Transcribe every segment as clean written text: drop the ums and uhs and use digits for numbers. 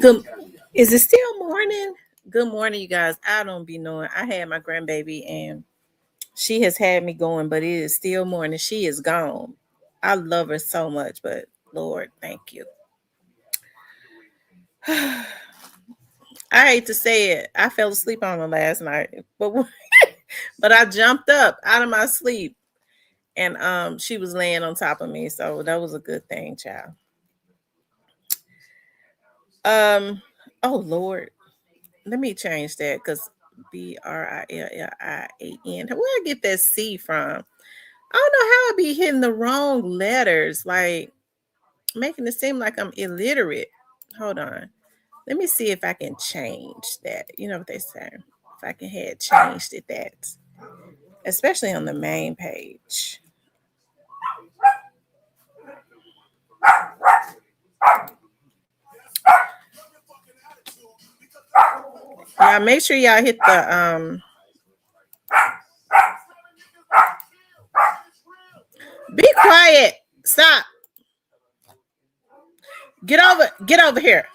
Good. Is it still morning? Good morning, you guys. I don't be knowing. I had my grandbaby and she has had me going, but it is still morning. She is gone. I love her so much, but Lord, thank you. I hate to say it. I fell asleep on her last night, but but I jumped up out of my sleep and she was laying on top of me, so that was a good thing, child. Um oh Lord, let me change that because Brillian. Where I get that C from? I don't know how I be hitting the wrong letters, like making it seem like I'm illiterate. Hold on. Let me see if I can change that. You know what they say. If I can had changed it that. Especially on the main page. Yeah, make sure y'all hit the be quiet. Stop. Get over here.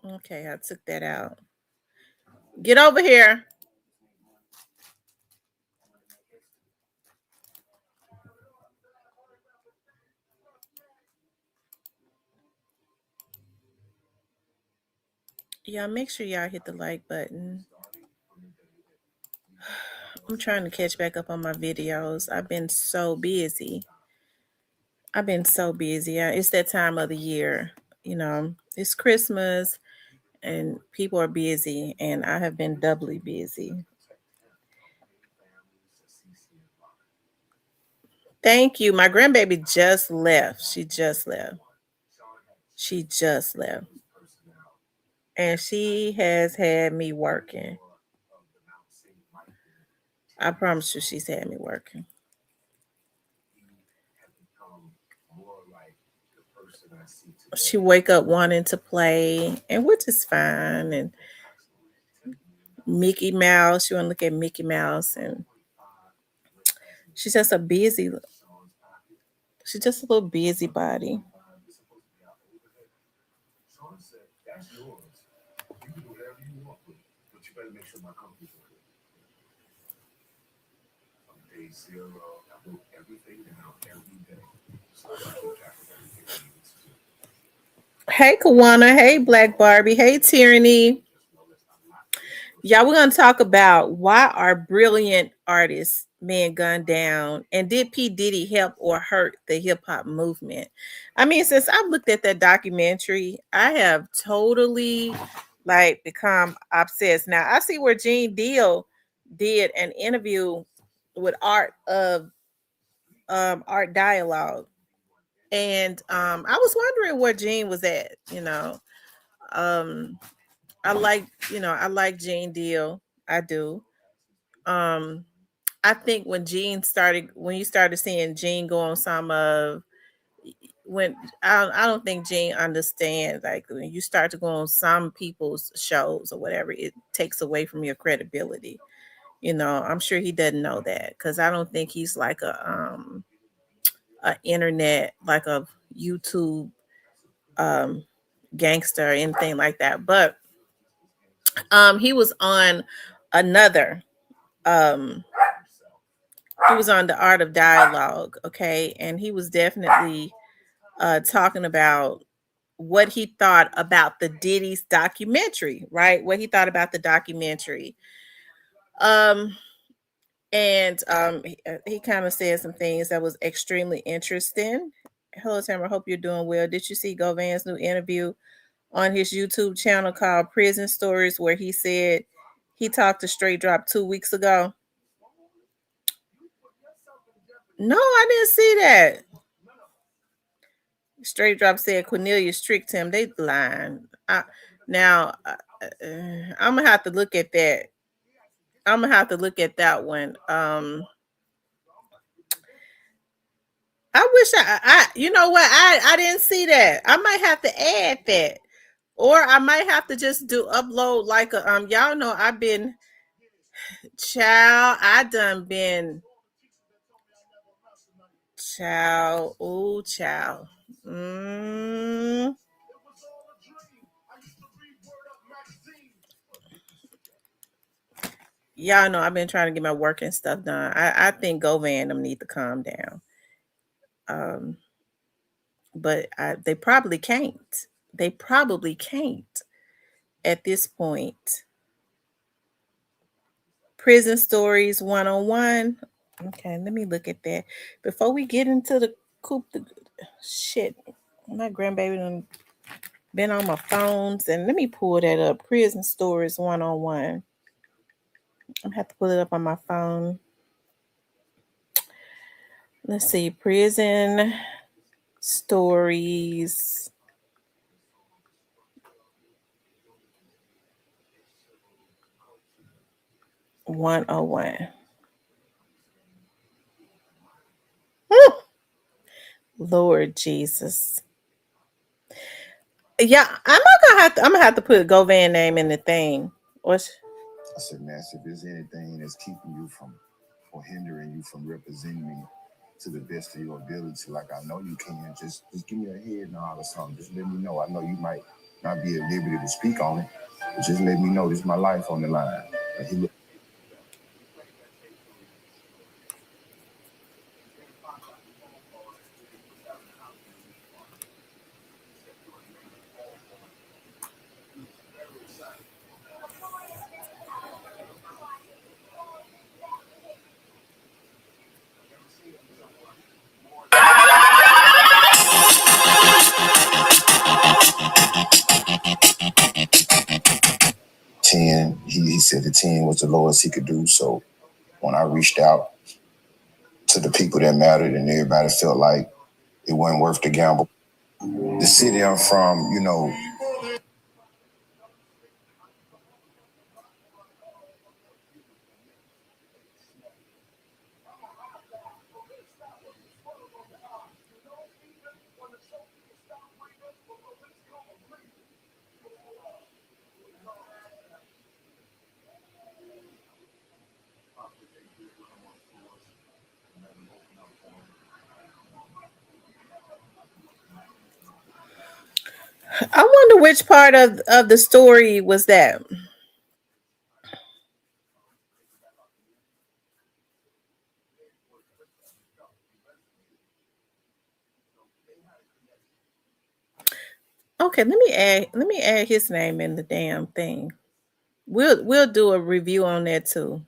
Okay, I took that out. Get over here. Yeah, make sure y'all hit the like button. I'm trying to catch back up on my videos. I've been so busy. It's that time of the year. It's Christmas and people are busy, and I have been doubly busy. Thank you. My grandbaby just left. She just left. She just left. And she has had me working. I promise you, she's had me working. She wake up wanting to play, and which is fine. And Mickey Mouse, she want to look at Mickey Mouse, and she's just a busy. She's just a little busybody. Hey, Kawana. Hey, Black Barbie. Hey, Tyranny. Yeah, we're going to talk about why are brilliant artists being gunned down, and did P. Diddy help or hurt the hip hop movement? I mean, since I've looked at that documentary, I have totally like become obsessed. Now, I see where Gene Deal did an interview with Art Dialogue, and I was wondering where Gene was at. Um, I like Gene Deal. I do. Um, I think when you started seeing Gene go on some of when I don't think Gene understands, like when you start to go on some people's shows or whatever, it takes away from your credibility. I'm sure he doesn't know that because I don't think he's like a internet, like a YouTube um gangster or anything like that. But he was on another um he was on the Art of Dialogue, okay, and he was definitely talking about what he thought about the Diddy's documentary, right? What he thought about the documentary. Um and he kind of said some things that was extremely interesting. Hello, Tamara. Hope you're doing well. Did you see Govan's new interview on his YouTube channel called Prison Stories, where he said he talked to Straight Drop 2 weeks ago? No, I didn't see that. Straight Drop said Cornelius tricked him. They lying. I'm gonna have to look at that. I'm gonna have to look at that one. I wish you know what, I didn't see that. I might have to add that, or I might have to just do upload like a y'all know I've been Child, I done been child. Ooh, child. Mm, y'all know I've been trying to get my work and stuff done. I think Govan them need to calm down. Um, but they probably can't. They probably can't at this point. Prison Stories 101. Okay, let me look at that. Before we get into the coop, shit, my grandbaby done been on my phones, and let me pull that up. Prison Stories 101. I'm gonna have to pull it up on my phone. Let's see, Prison Stories 101. Whew, Lord Jesus. Yeah, I'm gonna have to put Govan name in the thing. What's I said, Nancy, if there's anything that's keeping you from or hindering you from representing me to the best of your ability, like I know you can, just give me a head nod or something. Just let me know. I know you might not be at liberty to speak on it, but just let me know this is my life on the line. He said the 10 was the lowest he could do. So when I reached out to the people that mattered and everybody felt like it wasn't worth the gamble. The city I'm from, I wonder which part of the story was that. Okay, let me add his name in the damn thing. We'll do a review on that too.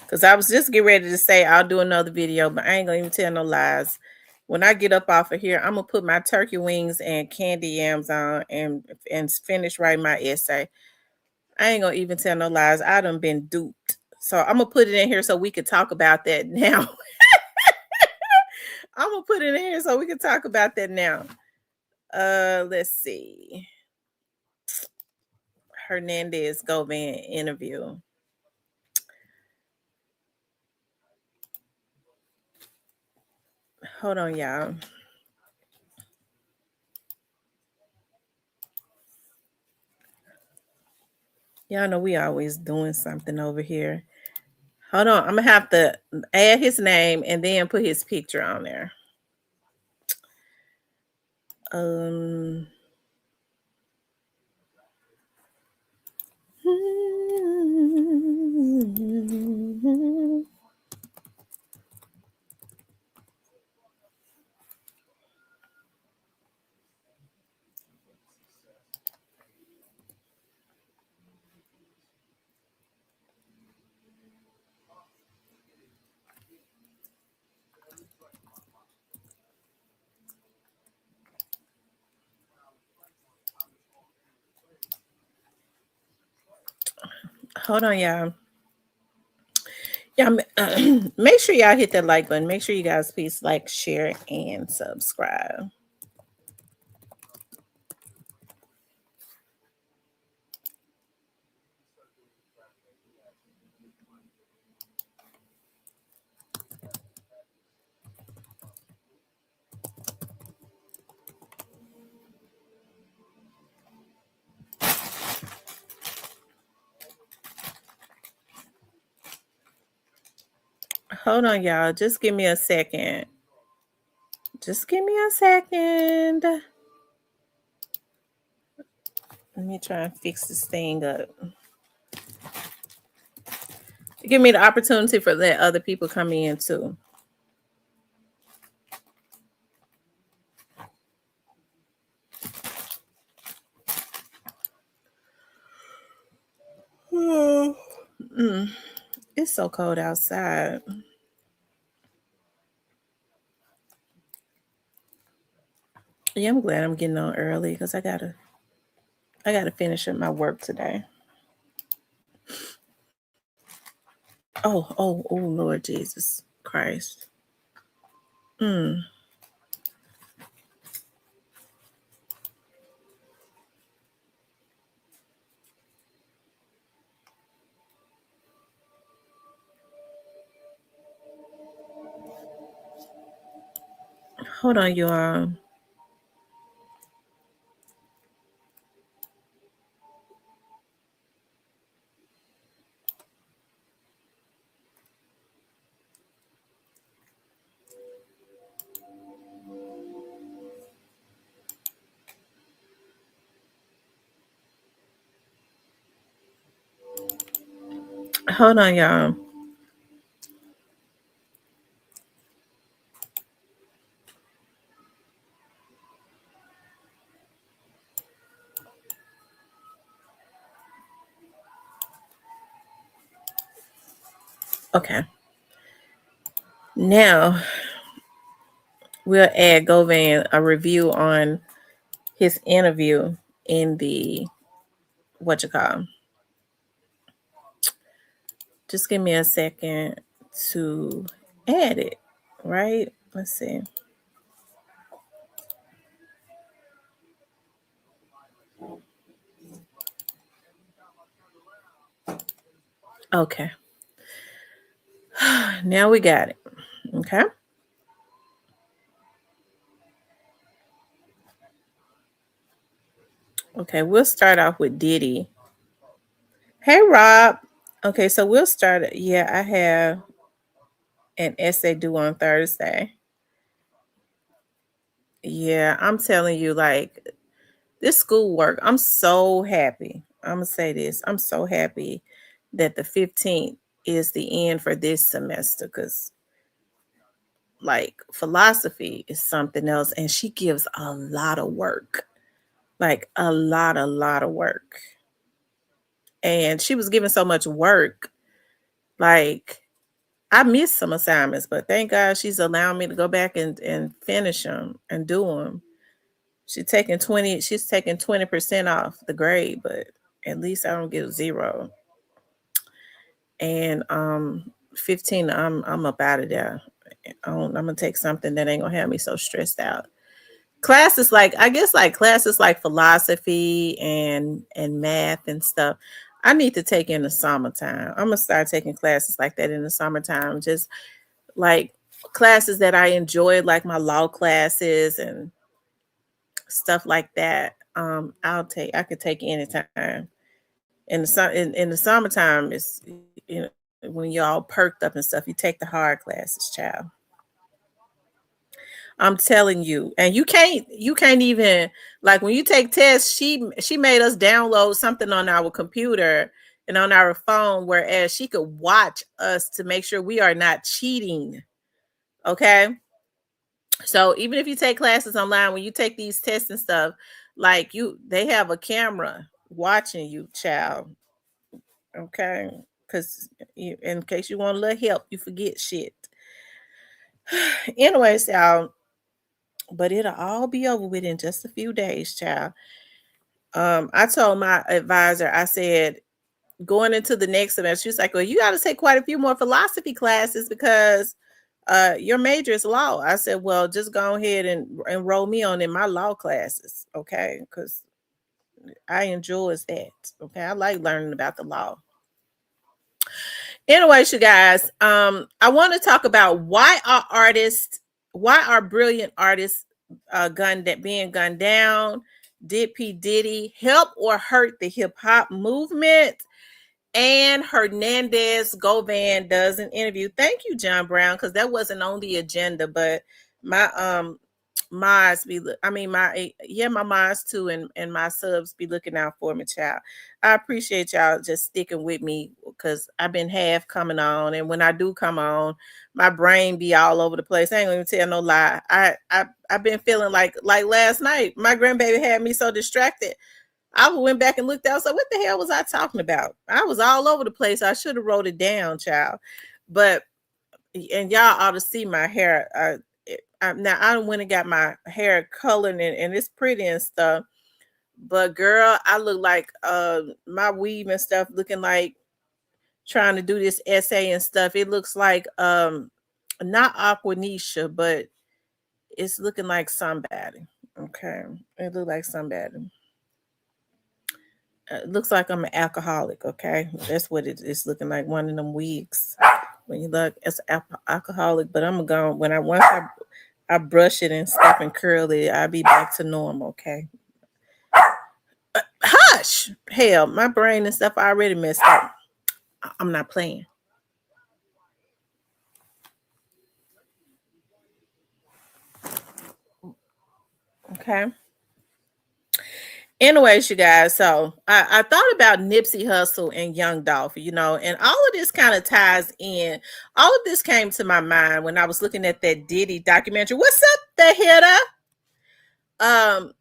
Cause I was just getting ready to say I'll do another video, but I ain't gonna even tell no lies. When I get up off of here, I'm gonna put my turkey wings and candy yams on and finish writing my essay. I ain't gonna even tell no lies. I done been duped. So I'm gonna put it in here so we could talk about that now. I'm gonna put it in here so we can talk about that now. Let's see. Hernandez Govan interview. Hold on, y'all. Y'all know we always doing something over here. Hold on, I'm gonna have to add his name and then put his picture on there. Um hold on, y'all. Yeah, make sure y'all hit that like button. Make sure you guys please like, share, and subscribe. Hold on, y'all. Just give me a second. Just give me a second. Let me try and fix this thing up. Give me the opportunity for let other people come in too. Mm, it's so cold outside. Yeah, I'm glad I'm getting on early because I gotta finish up my work today. Oh, Lord Jesus Christ. Mm. Hold on, y'all. Hold on, y'all. Okay. Now we'll add Govan a review on his interview in the what you call. Just give me a second to add it. Right? Let's see. Okay. Now we got it. Okay. Okay, we'll start off with Diddy. Hey Rob. Okay, so we'll start. Yeah, I have an essay due on Thursday. Yeah, I'm telling you, like this schoolwork, I'm so happy. I'm gonna say this. I'm so happy that the 15th is the end for this semester because like philosophy is something else and she gives a lot of work. Like a lot of work. And she was giving so much work. Like I missed some assignments, but thank God she's allowing me to go back and finish them and do them. She's taking 20% off the grade, but at least I don't get a zero. And 15, I'm up out of there. I'm gonna take something that ain't gonna have me so stressed out. Classes like I guess like classes like philosophy and math and stuff. I need to take in the summertime. I'm gonna start taking classes like that in the summertime. Just like classes that I enjoyed, like my law classes and stuff like that. I could take anytime. In the summertime is when you're all perked up and stuff, you take the hard classes, child. I'm telling you. And you can't even like when you take tests, she made us download something on our computer and on our phone, whereas she could watch us to make sure we are not cheating. Okay. So even if you take classes online, when you take these tests and stuff, like they have a camera watching you, child. Okay. Because in case you want a little help, you forget shit. Anyways, y'all, but it'll all be over with in just a few days, child. I told my advisor, I said, going into the next semester, she's like, well, you got to take quite a few more philosophy classes because your major is law. I said, well, just go ahead and enroll me on in my law classes, okay? Because I enjoy that, okay? I like learning about the law. Anyways, you guys, I want to talk about why are brilliant artists being gunned down? Did P Diddy help or hurt the hip hop movement? and Hernandez Govan does an interview. Thank you, John Brown, because that wasn't on the agenda, but my mods be I mean my yeah, my mods too, and my subs be looking out for me, child. I appreciate y'all just sticking with me because I've been half coming on, and when I do come on, my brain be all over the place. I ain't gonna even tell no lie. I've been feeling like last night. My grandbaby had me so distracted. I went back and looked out. So what the hell was I talking about? I was all over the place. I should have wrote it down, child. But and y'all ought to see my hair. Now I went and got my hair colored and it's pretty and stuff. But girl, I look like my weave and stuff looking like trying to do this essay and stuff. It looks like not Aquanisha, but it's looking like somebody. Okay. It look like somebody. It looks like I'm an alcoholic. Okay, that's what it's looking like. One of them wigs. When you look as an alcoholic, but I'm going when I once I brush it and stuff and curl it, I'll be back to normal. Okay. Hush! Hell, my brain and stuff already messed up. I'm not playing. Okay. Anyways, you guys, so I thought about Nipsey Hussle and Young Dolph, and all of this kind of ties in. All of this came to my mind when I was looking at that Diddy documentary. What's up, the hitter? Um,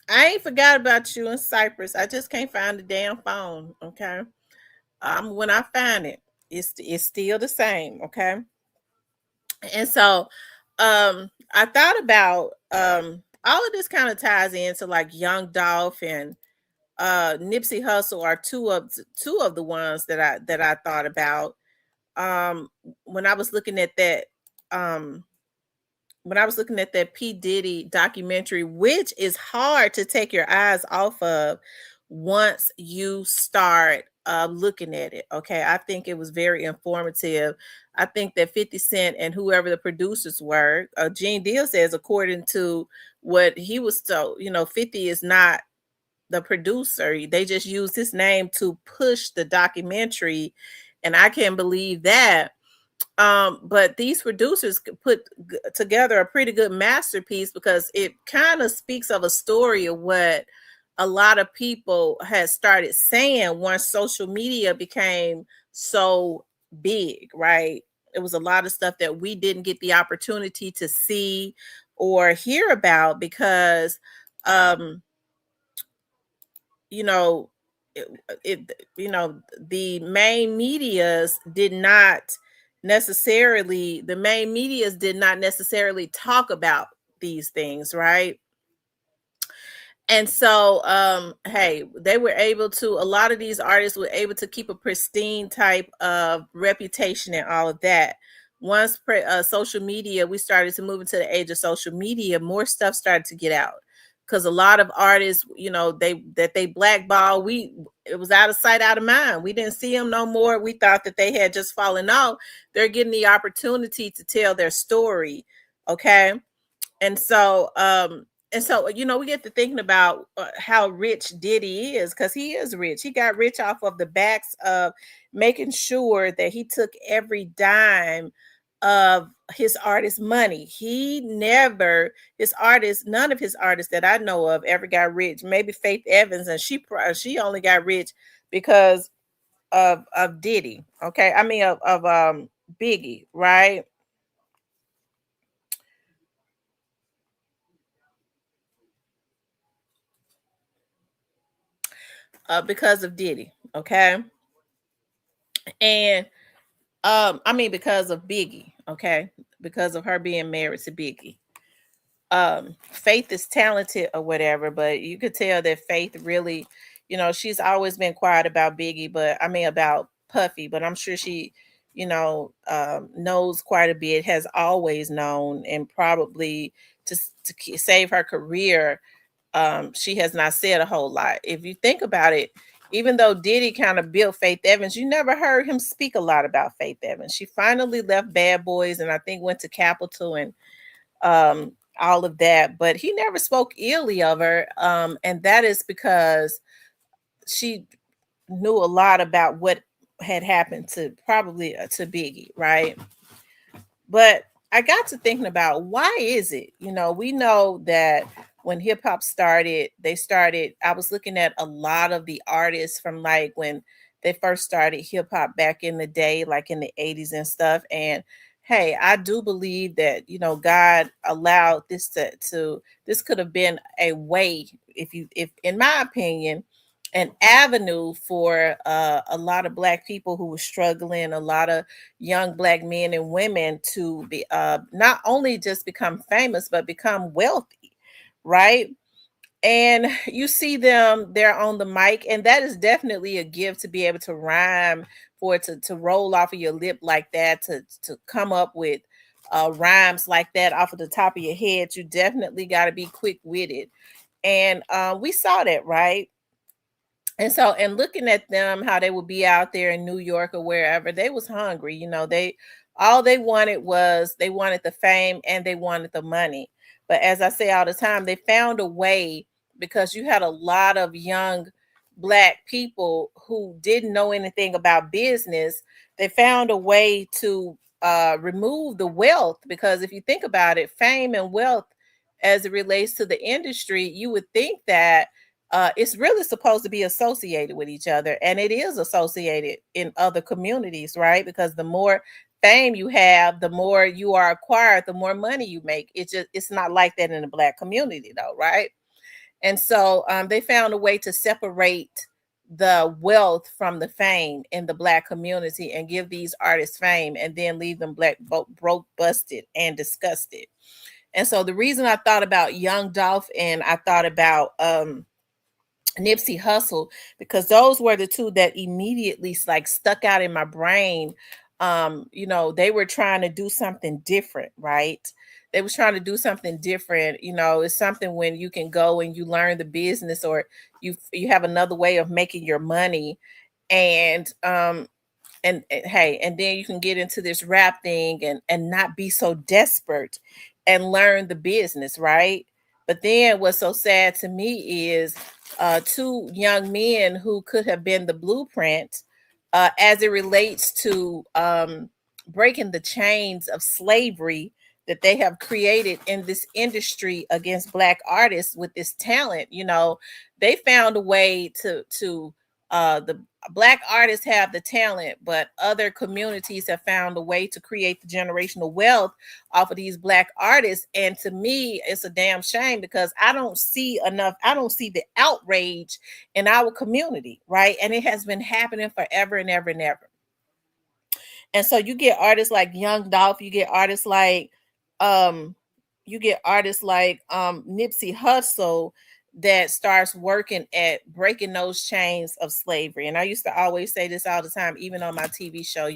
I ain't forgot about you in Cyprus. I just can't find the damn phone. Okay. When I find it, it's still the same. Okay. And so, I thought about all of this kind of ties into like Young Dolph and Nipsey Hussle are two of the ones that I thought about when I was looking at that um when I was looking at that P. Diddy documentary, which is hard to take your eyes off of once you start looking at it. Okay. I think it was very informative. I think that 50 Cent and whoever the producers were, Gene Deal says, according to what he was told, 50 is not the producer. They just used his name to push the documentary. And I can't believe that. But these producers could put together a pretty good masterpiece because it kind of speaks of a story of what a lot of people had started saying once social media became so big, right? It was a lot of stuff that we didn't get the opportunity to see or hear about because um you know it, the main medias did not necessarily talk about these things, right? And so hey, they were able to a lot of these artists were able to keep a pristine type of reputation and all of that. Once social media, we started to move into the age of social media, more stuff started to get out because a lot of artists, they blackball, we it was out of sight out of mind, we didn't see them no more, we thought that they had just fallen off. They're getting the opportunity to tell their story. Okay. And so we get to thinking about how rich Diddy is, because he is rich. He got rich off of the backs of making sure that he took every dime of his artist money. He never none of his artists that I know of ever got rich. Maybe Faith Evans, and she only got rich because of Diddy. Okay, I mean of Biggie, right? Because of Diddy. Okay, and I mean because of Biggie. Okay, because of her being married to Biggie. Faith is talented or whatever, but you could tell that Faith really, she's always been quiet about Biggie, but I mean about Puffy, but I'm sure she, knows quite a bit, has always known, and probably to save her career, she has not said a whole lot. If you think about it, even though Diddy kind of built Faith Evans, you never heard him speak a lot about Faith Evans. She finally left Bad Boys and I think went to Capitol and all of that, but he never spoke illy of her. And that is because she knew a lot about what had happened to probably to Biggie, right? But I got to thinking about why is it? We know that when hip hop started, I was looking at a lot of the artists from like when they first started hip hop back in the day, like in the 80s and stuff. And hey, I do believe that, God allowed this to this could have been a way, if in my opinion, an avenue for a lot of black people who were struggling, a lot of young black men and women to be not only just become famous but become wealthy, right? And you see them there on the mic, and that is definitely a gift to be able to rhyme, for it to roll off of your lip like that, to come up with rhymes like that off of the top of your head. You definitely got to be quick witted, and we saw that, right? And so, and looking at them, how they would be out there in New York or wherever, they was hungry. They all they wanted was, they wanted the fame and they wanted the money. But as I say all the time, they found a way, because you had a lot of young black people who didn't know anything about business. They found a way to remove the wealth, because if you think about it, fame and wealth as it relates to the industry, you would think that it's really supposed to be associated with each other, and it is associated in other communities, right? Because the more fame you have, the more you are acquired, the more money you make. It's not like that in the black community, though, right? And so they found a way to separate the wealth from the fame in the black community and give these artists fame, and then leave them black broke, busted, and disgusted. And so the reason I thought about Young Dolph and I thought about Nipsey Hussle, because those were the two that immediately like stuck out in my brain. They were trying to do something different, right? They was trying to do something different. It's something when you can go and you learn the business, or you have another way of making your money. And hey, and then you can get into this rap thing and not be so desperate and learn the business, right? But then what's so sad to me is two young men who could have been the blueprint as it relates to breaking the chains of slavery that they have created in this industry against black artists with this talent. They found a way the black artists have the talent, but other communities have found a way to create the generational wealth off of these black artists. And to me, it's a damn shame, because I don't see the outrage in our community, right? And it has been happening forever and ever and ever. And so you get artists like Young Dolph, um you get artists like Nipsey Hussle that starts working at breaking those chains of slavery. And I used to always say this all the time, even on my TV show.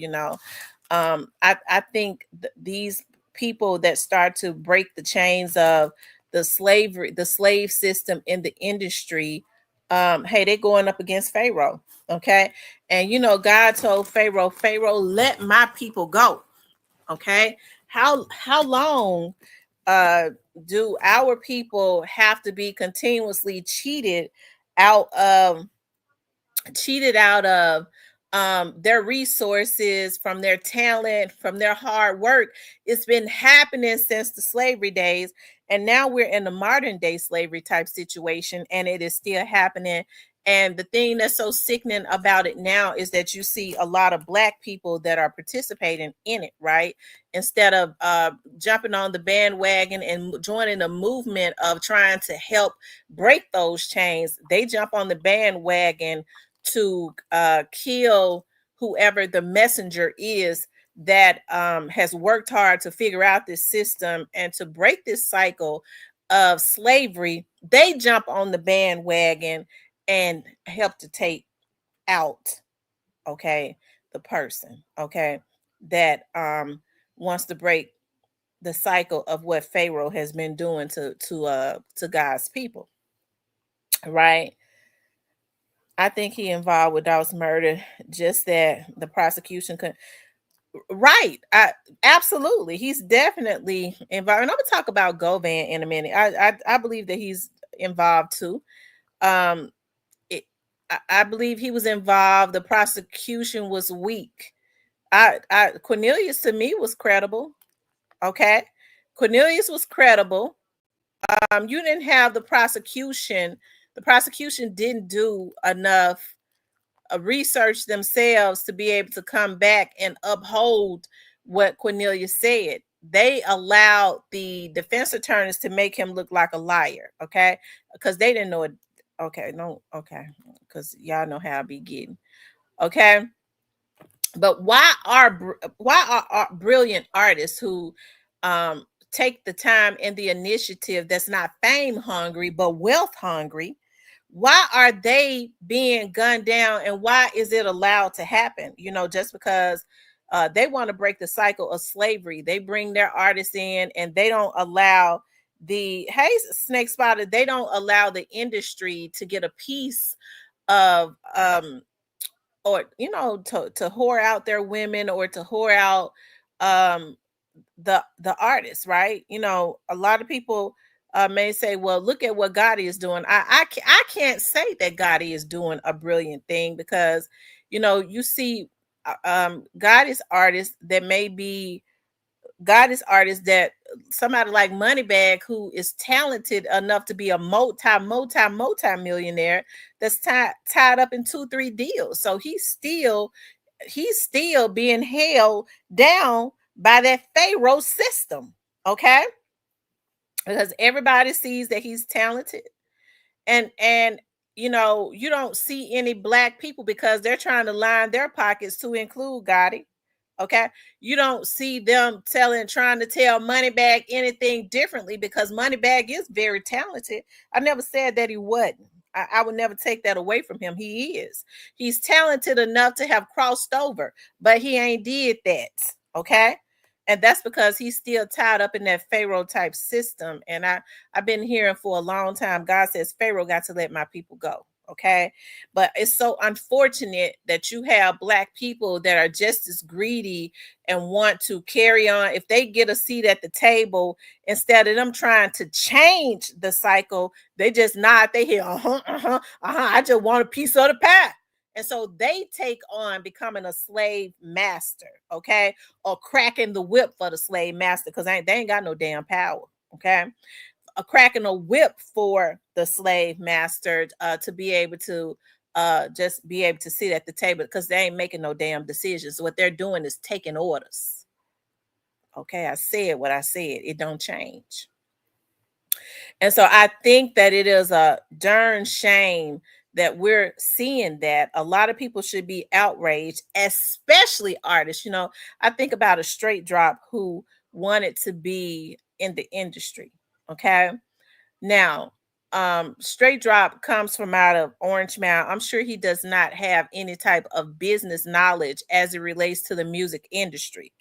I think these people that start to break the chains of the slave system in the industry, hey, they're going up against Pharaoh. Okay. And God told Pharaoh, let my people go. Okay. How long uh do our people have to be continuously out of cheated out of their resources, from their talent, from their hard work? It's been happening since the slavery days. And now we're in the modern day slavery type situation, and it is still happening. And the thing that's so sickening about it now is that you see a lot of black people that are participating in it, right? Instead of jumping on the bandwagon and joining a movement of trying to help break those chains, they jump on the bandwagon to kill whoever the messenger is that has worked hard to figure out this system and to break this cycle of slavery. They jump on the bandwagon and help to take out, okay, the person, okay, that wants to break the cycle of what Pharaoh has been doing to God's people, right? I think he involved with Dawes murder, just that the prosecution could. Right. Absolutely. He's definitely involved. And I'm gonna talk about Govan in a minute. I believe that he's involved too. Um, I believe he was involved. The prosecution was weak. Cornelius to me was credible. Okay, Cornelius was credible. You didn't have the prosecution. The prosecution didn't do enough research themselves to be able to come back and uphold what Cornelius said. They allowed the defense attorneys to make him look like a liar, okay? Because they didn't know it. Okay, no, okay, because y'all know how I be getting, okay. But why are brilliant artists who um, take the time and the initiative that's not fame hungry but wealth hungry? Why are they being gunned down, and why is it allowed to happen? Just because they want to break the cycle of slavery, they bring their artists in, and they don't allow hey, Snake Spotter, they don't allow the industry to get a piece of or to whore out their women, or to whore out um the artists, right? A lot of people may say, well, look at what Gotti is doing. I can't say that Gotti is doing a brilliant thing, because you see Gotti's artists that may be God artists that somebody like Moneybag, who is talented enough to be a multi millionaire, that's tied up in 2-3 deals. So he's still being held down by that Pharaoh system. Okay. Because everybody sees that he's talented, and you don't see any black people because they're trying to line their pockets to include Gotti. Okay, you don't see them trying to tell Moneybag anything differently, because Moneybag is very talented. I never said that he wasn't. I would never take that away from him. He's talented enough to have crossed over, but he ain't did that. Okay, and that's because he's still tied up in that Pharaoh type system. And I've been hearing for a long time, God says Pharaoh got to let my people go. Okay, but it's so unfortunate that you have black people that are just as greedy and want to carry on. If they get a seat at the table, instead of them trying to change the cycle, they just nod their head, I just want a piece of the pie. And so they take on becoming a slave master, okay, or cracking the whip for the slave master, because they ain't got no damn power, okay. A cracking a whip for the slave master, to be able to just be able to sit at the table, because they ain't making no damn decisions. What they're doing is taking orders. Okay, I said what I said. It don't change. And so I think that it is a darn shame that we're seeing that. A lot of people should be outraged, especially artists. I think about a straight drop who wanted to be in the industry. Okay. Now, Straight Drop comes from out of Orange Mound. I'm sure he does not have any type of business knowledge as it relates to the music industry.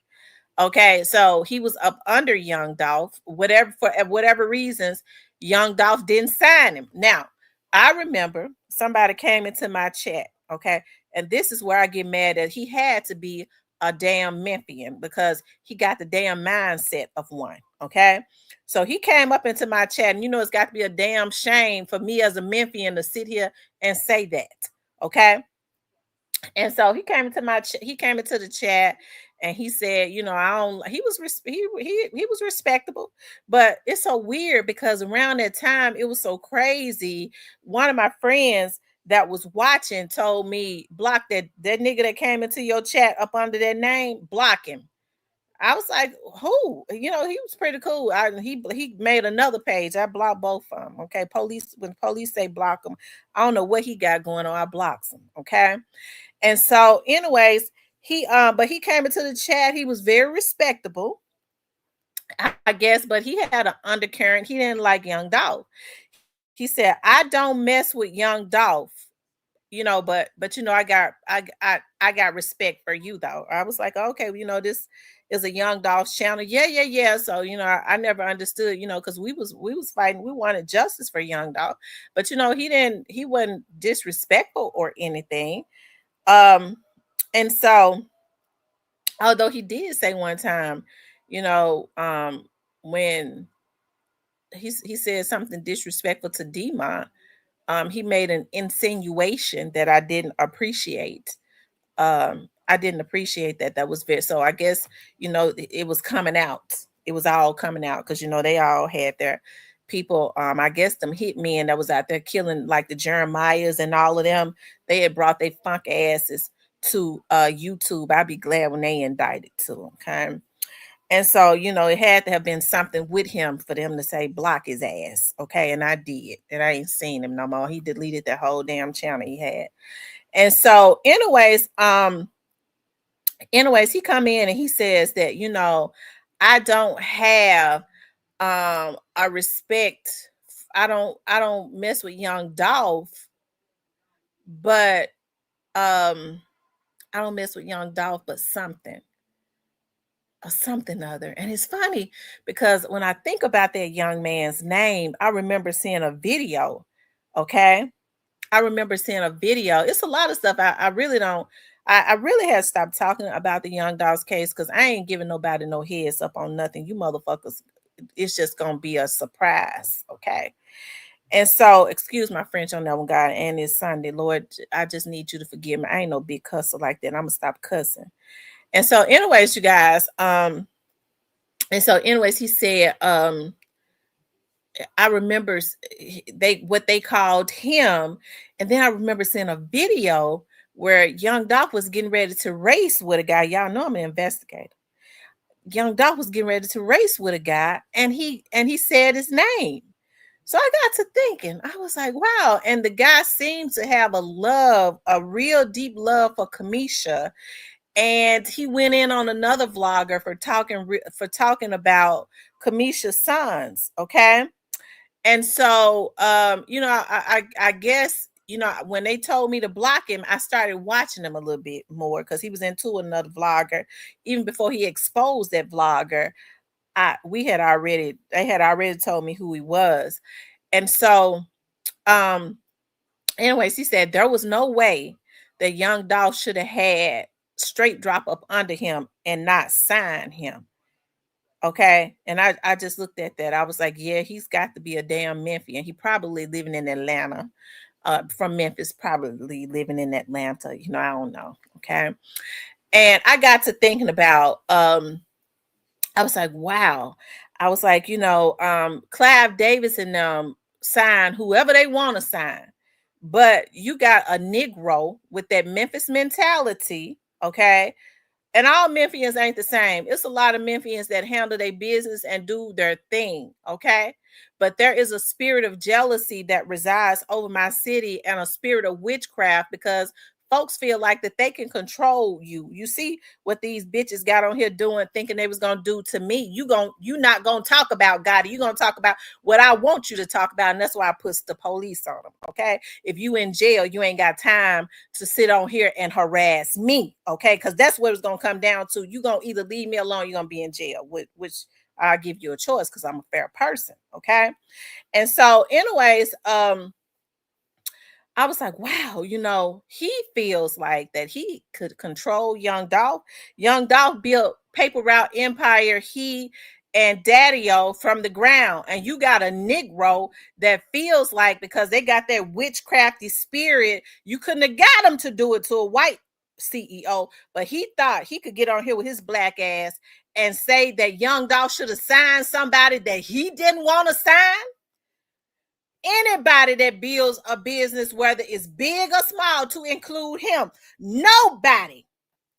Okay, so he was up under Young Dolph, whatever, for whatever reasons, Young Dolph didn't sign him. Now, I remember somebody came into my chat, okay, and this is where I get mad that he had to be a damn Memphian, because he got the damn mindset of one, okay. So he came up into my chat, and it's got to be a damn shame for me as a Memphian to sit here and say that, okay. And so he came into the chat, and he said, I don't, he was respectable, but it's so weird because around that time it was so crazy. One of my friends that was watching told me, block that nigga that came into your chat up under that name, block him. I was like, who? He was pretty cool. He made another page. I blocked both of them. Okay, when police say block them, I don't know what he got going on. I blocks them. Okay. And so, anyways, but he came into the chat. He was very respectable, I guess, but he had an undercurrent. He didn't like Young Dolph. He said, "I don't mess with Young Dolph, but I got respect for you though." I was like, okay, this is a Young Dolph channel. Yeah, yeah, yeah. So I never understood, because we was fighting. We wanted justice for Young Dolph, but he wasn't disrespectful or anything. Um, and so, although he did say one time, when he said something disrespectful to Demont, he made an insinuation that I didn't appreciate. I didn't appreciate that. That was very, so I guess, it was coming out. It was all coming out because, they all had their people. I guess them hit men that was out there killing like the Jeremiahs and all of them. They had brought their funk asses to YouTube. I'd be glad when they indicted too. Okay. And so, it had to have been something with him for them to say block his ass. Okay. And I did. And I ain't seen him no more. He deleted that whole damn channel he had. And so, anyways, he come in and he says that, I don't have a respect. I don't mess with young Dolph, but I don't mess with young Dolph, but something or something other. And it's funny because when I think about that young man's name, I remember seeing a video. Okay. I remember seeing a video. It's a lot of stuff. I really don't. I really had stopped talking about the Young Dogs case because I ain't giving nobody no heads up on nothing. You motherfuckers, it's just gonna be a surprise. Okay. And so, excuse my French on that one, God. And it's Sunday, Lord. I just need you to forgive me. I ain't no big cusser like that. I'm gonna stop cussing. And so, anyways, you guys, he said, I remember what they called him, and then I remember seeing a video where Young Doc was getting ready to race with a guy. Y'all know I'm an investigator. Young Doc was getting ready to race with a guy, and he said his name. So I got to thinking, I was like, wow. And the guy seemed to have a real deep love for Kamisha. And he went in on another vlogger for talking about Kamisha's sons. Okay. And so, I guess, when they told me to block him, I started watching him a little bit more because he was into another vlogger. Even before he exposed that vlogger, they had already told me who he was. And so, um, anyways, he said there was no way that Young Dolph should have had straight drop up under him and not sign him. Okay. And I just looked at that. I was like, yeah, he's got to be a damn Memphian. He probably living in Atlanta, from Memphis, probably living in Atlanta. I don't know. Okay. And I got to thinking about, I was like, wow. I was like, Clive Davis and them sign whoever they want to sign. But you got a Negro with that Memphis mentality. Okay. And all Memphians ain't the same. It's a lot of Memphians that handle their business and do their thing, okay? But there is a spirit of jealousy that resides over my city and a spirit of witchcraft because folks feel like that they can control you. You see what these bitches got on here doing, thinking they was gonna do to me. You not gonna talk about God. You gonna talk about what I want you to talk about, and that's why I put the police on them. Okay, if you in jail, you ain't got time to sit on here and harass me. Okay, because that's what it's gonna come down to. You gonna either leave me alone, you're gonna be in jail, which I'll give you a choice because I'm a fair person. Okay, and so, anyways, I was like, wow, he feels like that he could control Young Dolph. Young Dolph built Paper Route Empire, he and Daddy-O from the ground. And you got a Negro that feels like because they got that witchcrafty spirit, you couldn't have got him to do it to a white CEO. But he thought he could get on here with his black ass and say that Young Dolph should have signed somebody that he didn't want to sign. Anybody that builds a business, whether it's big or small, to include him, nobody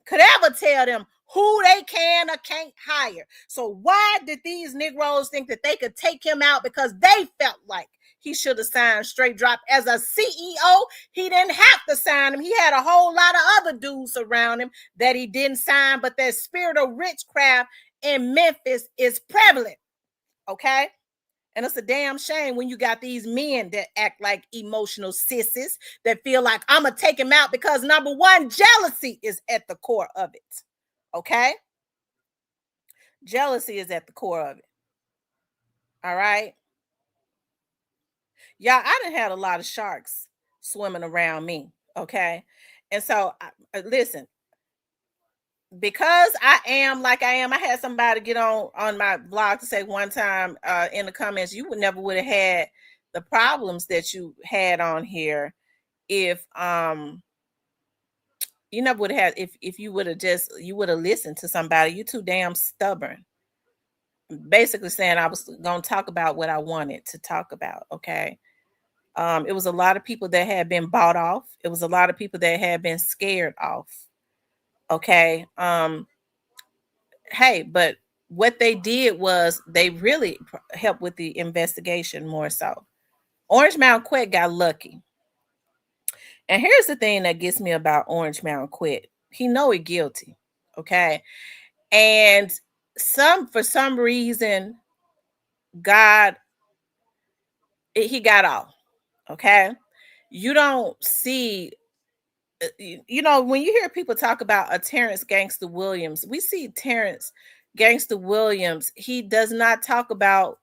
could ever tell them who they can or can't hire. So why did these Negroes think that they could take him out? Because they felt like he should have signed straight drop. As a CEO, he didn't have to sign him. He had a whole lot of other dudes around him that he didn't sign, but that spirit of witchcraft in Memphis is prevalent. Okay? And it's a damn shame when you got these men that act like emotional sissies that feel like I'm going to take him out because number one, jealousy is at the core of it. Okay? Jealousy is at the core of it. All right? Y'all, I done had a lot of sharks swimming around me. Okay? And so, listen, because I am like I am, I had somebody get on my blog to say one time in the comments, you would never would have had the problems that you had on here if you never would have had if you would have just you would have listened to somebody. You too damn stubborn. Basically saying I was gonna talk about what I wanted to talk about. Okay. It was a lot of people that had been bought off. It was a lot of people that had been scared off. Okay. Hey, but what they did was they really helped with the investigation more so. Orange Mountain Quet got lucky. And here's the thing that gets me about Orange Mountain Quet. He know he guilty. Okay. And for some reason, God, he got off. Okay. You don't see, when you hear people talk about a Terrence Gangster Williams, we see Terrence Gangster Williams. He does not talk about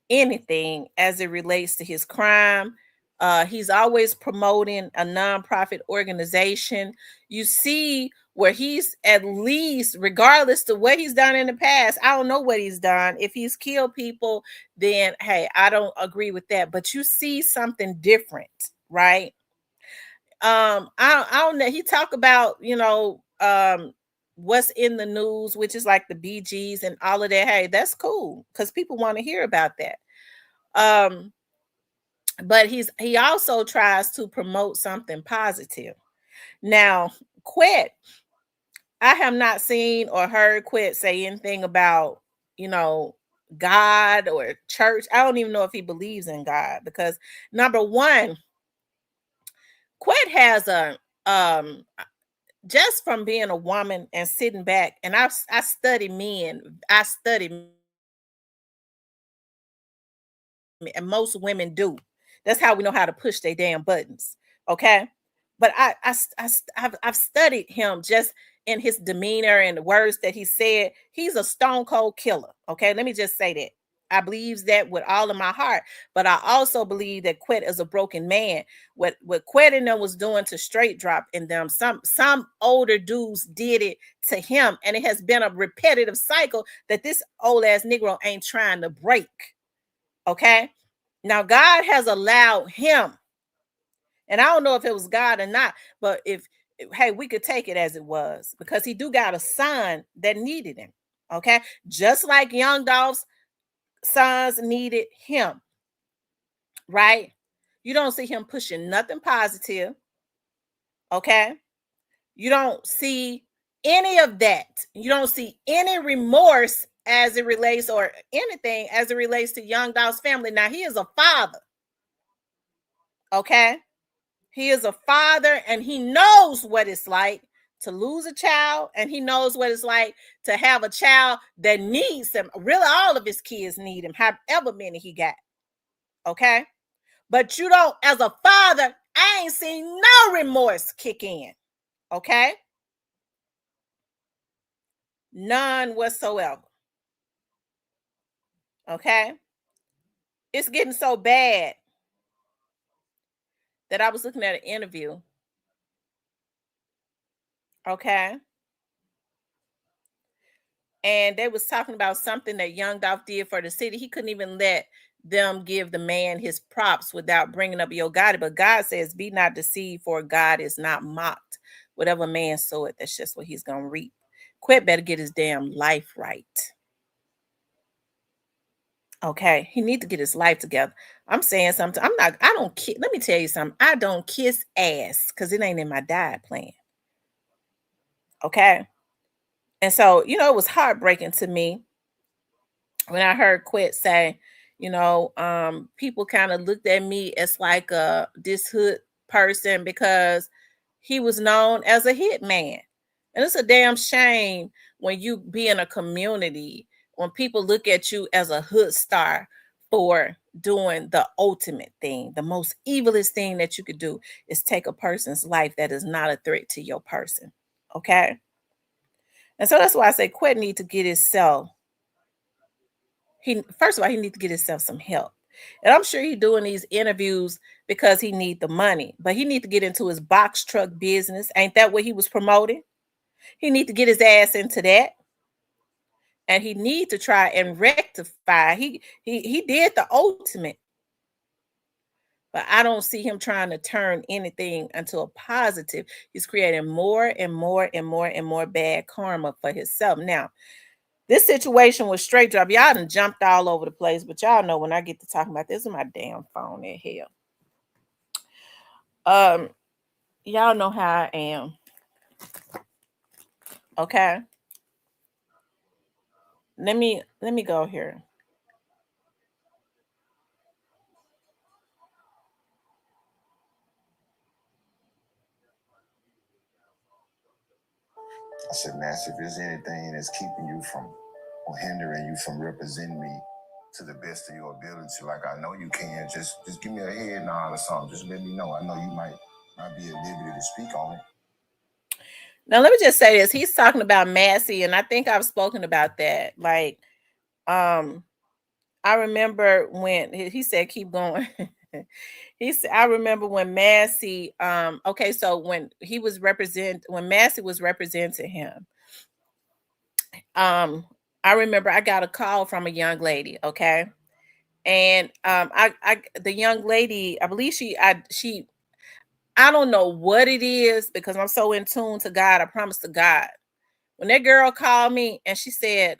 anything as it relates to his crime. He's always promoting a nonprofit organization. You see where he's at least, regardless to what he's done in the past, I don't know what he's done. If he's killed people, then hey, I don't agree with that. But you see something different, right? I don't know. He talk about, what's in the news, which is like the BGs and all of that. Hey, that's cool because people want to hear about that. Um, but he also tries to promote something positive. Now, Quet, I have not seen or heard Quet say anything about, you know, God or church. I don't even know if he believes in God because number one, Quet has a just from being a woman and sitting back, and I study men. I study men, and most women do. That's how we know how to push their damn buttons. Okay, but I've studied him just in his demeanor and the words that he said. He's a stone cold killer. Okay, let me just say that. I believe that with all of my heart, but I also believe that Quet is a broken man. What Quet and them was doing to Straight Drop and them, some older dudes did it to him, and it has been a repetitive cycle that this old ass Negro ain't trying to break. Okay. Now God has allowed him, and I don't know if it was God or not, but if hey, we could take it as it was because he do got a son that needed him. Okay. Just like Young Dolph's sons needed him, right? You don't see him pushing nothing positive. Okay. You don't see any of that. You don't see any remorse as it relates or anything as it relates to Young Dolph's family. Now he is a father. Okay. He is a father and he knows what it's like to lose a child, and he knows what it's like to have a child that needs him. Really, all of his kids need him, however many he got. Okay. But you don't, as a father, I ain't seen no remorse kick in. Okay. None whatsoever. Okay. It's getting so bad that I was looking at an interview. Okay. And they was talking about something that Young Dolph did for the city. He couldn't even let them give the man his props without bringing up Yo Gotti. But God says, "Be not deceived, for God is not mocked. Whatever man soweth, that's just what he's gonna reap." Quit better get his damn life right. Okay, he need to get his life together. I'm saying something. I'm not. I don't kiss. Let me tell you something. I don't kiss ass because it ain't in my diet plan. Okay, and so it was heartbreaking to me when I heard Quit say, people kind of looked at me as like this hood person because he was known as a hit man. And it's a damn shame when you be in a community when people look at you as a hood star for doing the ultimate thing. The most evilest thing that you could do is take a person's life that is not a threat to your person. Okay. And so that's why I say Quit need to get himself he first of all he needs to get himself some help, and I'm sure he's doing these interviews because he need the money, but he need to get into his box truck business. Ain't that what he was promoting? He need to get his ass into that, and he need to try and rectify. He did the ultimate. but I don't see him trying to turn anything into a positive. He's creating more and more and more and more bad karma for himself. Now, this situation was straight drop. Y'all done jumped all over the place, but y'all know when I get to talking about this is my damn phone in hell. Um, y'all know how I am. Okay. Let me go here. I said, Master, if there's anything that's keeping you from or hindering you from representing me to the best of your ability, like I know you can, just give me a head nod or something. Just let me know. I know you might not be at liberty to speak on it. Now let me just say this. He's talking about Massey, and I think I've spoken about that. Like, um, I remember when he said keep going. He said I remember when Massey, okay, so when Massey was representing him, um, I remember I got a call from a young lady, okay? And I the young lady, I believe she I don't know what it is because I'm so in tune to God. I promise to God. When that girl called me and she said,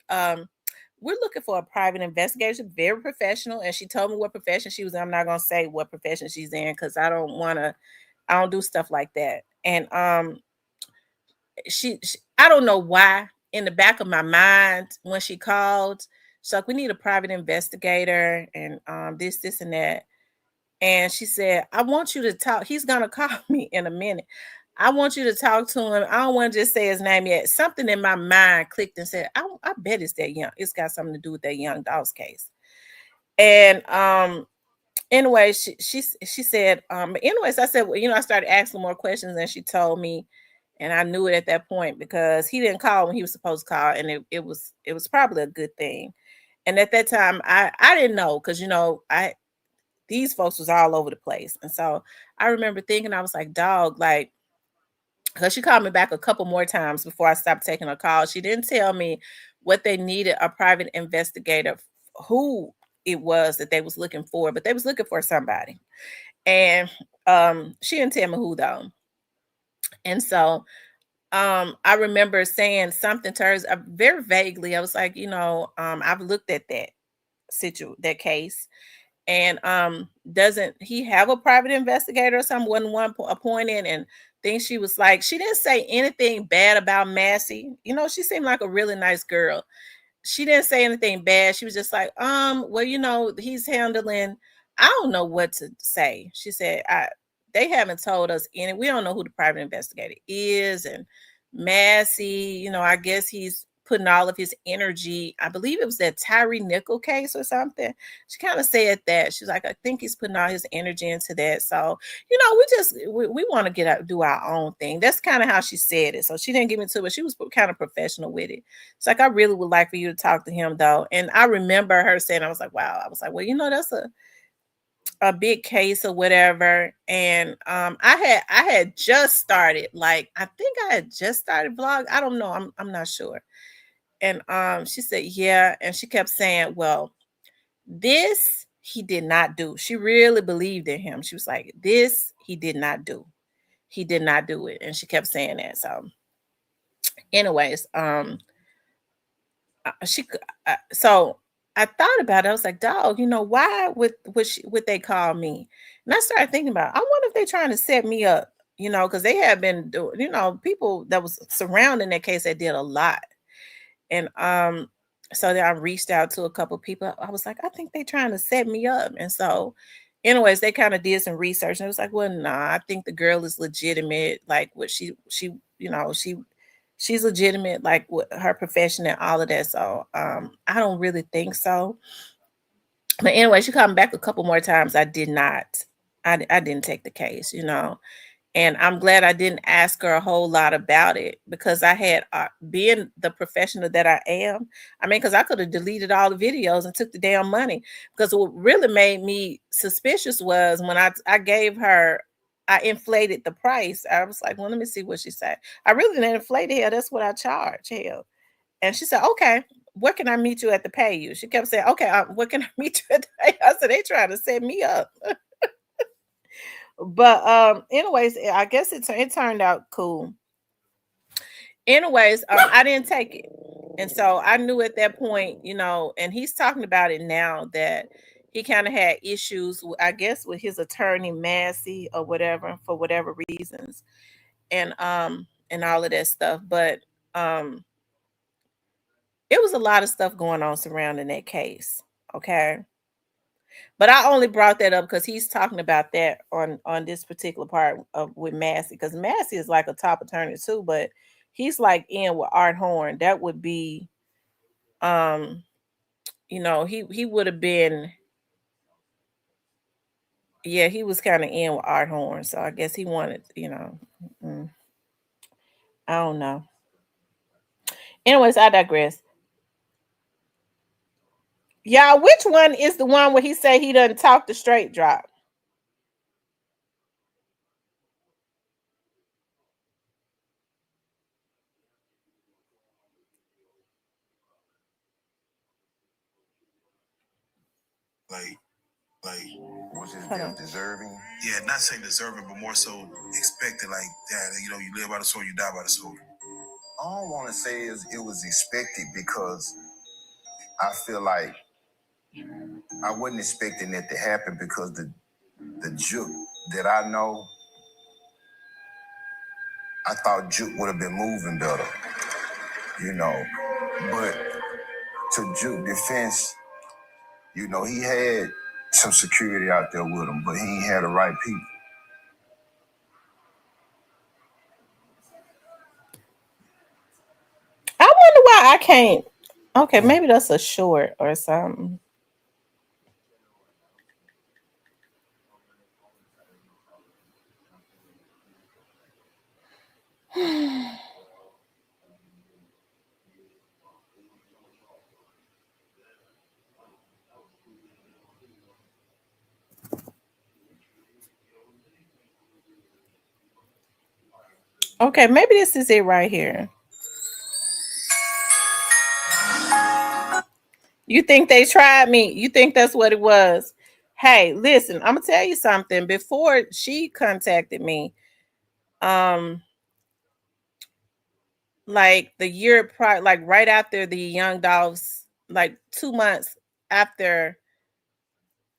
we're looking for a private investigator, she's very professional, and she told me what profession she was in. I'm not gonna say what profession she's in because I don't do stuff like that. And she I don't know why in the back of my mind when she called, she's like, we need a private investigator and this and that. And she said, I want you to talk. He's gonna call me in a minute. I want you to talk to him. I don't want to just say his name yet. Something in my mind clicked and said, I bet it's that young. It's got something to do with that young dog's case. And anyway, she said, anyways, I said, well, I started asking more questions and she told me, and I knew it at that point because he didn't call when he was supposed to call, and it was probably a good thing. And at that time, I didn't know because I these folks was all over the place. And so I remember thinking, I was like, dog, like, because she called me back a couple more times before I stopped taking her call. She didn't tell me what they needed a private investigator, who it was that they was looking for, but they was looking for somebody. And she didn't tell me who though. And so I remember saying something to her very vaguely. I was like, I've looked at that case. And doesn't he have a private investigator or something? Wasn't one appointed? And think she was like, she didn't say anything bad about Massey. She seemed like a really nice girl. She didn't say anything bad. She was just like, well, he's handling, I don't know what to say. She said, they haven't told us any, we don't know who the private investigator is. And Massey, I guess he's putting all of his energy. I believe it was that Tyree Nickel case or something. She kind of said that. She's like, I think he's putting all his energy into that. So, we want to get out, do our own thing. That's kind of how she said it. So she didn't give me to it, but she was kind of professional with it. It's like, I really would like for you to talk to him though. And I remember her saying, I was like, wow. I was like, well, that's a big case or whatever. And I had just started, like, I think I had just started vlog. I don't know. I'm not sure. And she said, yeah. And she kept saying, well, this he did not do. She really believed in him. She was like, this he did not do. He did not do it. And she kept saying that. So, anyways, she so I thought about it. I was like, dog, why would they call me? And I started thinking about it. I wonder if they're trying to set me up, because they have been doing, people that was surrounding that case that did a lot. And so then I reached out to a couple people. I was like, I think they trying to set me up. And so, anyways, they kind of did some research and it was like, well, nah, I think the girl is legitimate. Like what she's legitimate, like with her profession and all of that. So I don't really think so. But anyway, she called me back a couple more times. I did not. I didn't take the case. And I'm glad I didn't ask her a whole lot about it because I had, being the professional that I am, I mean, because I could have deleted all the videos and took the damn money. Because what really made me suspicious was when I gave her, I inflated the price. I was like, well, let me see what she said. I really didn't inflate it. Hell, that's what I charge. Hell. And she said, okay, where can I meet you at the pay you? She kept saying, okay, where can I meet you at the pay? I said, they trying to set me up. But anyways, I guess it turned out cool. Anyways, I didn't take it. And so I knew at that point, and he's talking about it now that he kind of had issues, I guess, with his attorney Massey or whatever for whatever reasons, and all of that stuff. But um, it was a lot of stuff going on surrounding that case. Okay, but I only brought that up because he's talking about that on this particular part of with Massey, because Massey is like a top attorney too, but he's like in with Art Horn. That would be um he would have been, yeah, he was kind of in with Art Horn, so I guess he wanted, mm, I don't know. Anyways, I digress. Y'all, which one is the one where he say he doesn't talk the straight drop? Like, like, was his Hold death on. deserving? Yeah, not saying deserving, but more so expected. Like, that, you live by the sword, you die by the sword. All I want to say is it was expected because I feel like I wasn't expecting that to happen because the juke that I know, I thought juke would have been moving better, you know. But to juke defense, he had some security out there with him, but he ain't had the right people. I wonder why I can't. Okay, maybe that's a short or something. Okay, maybe this is it right here. You think they tried me? You think that's what it was? Hey, listen, I'm gonna tell you something. Before she contacted me, um, like the year prior, like right after the Young Dolphs, like 2 months after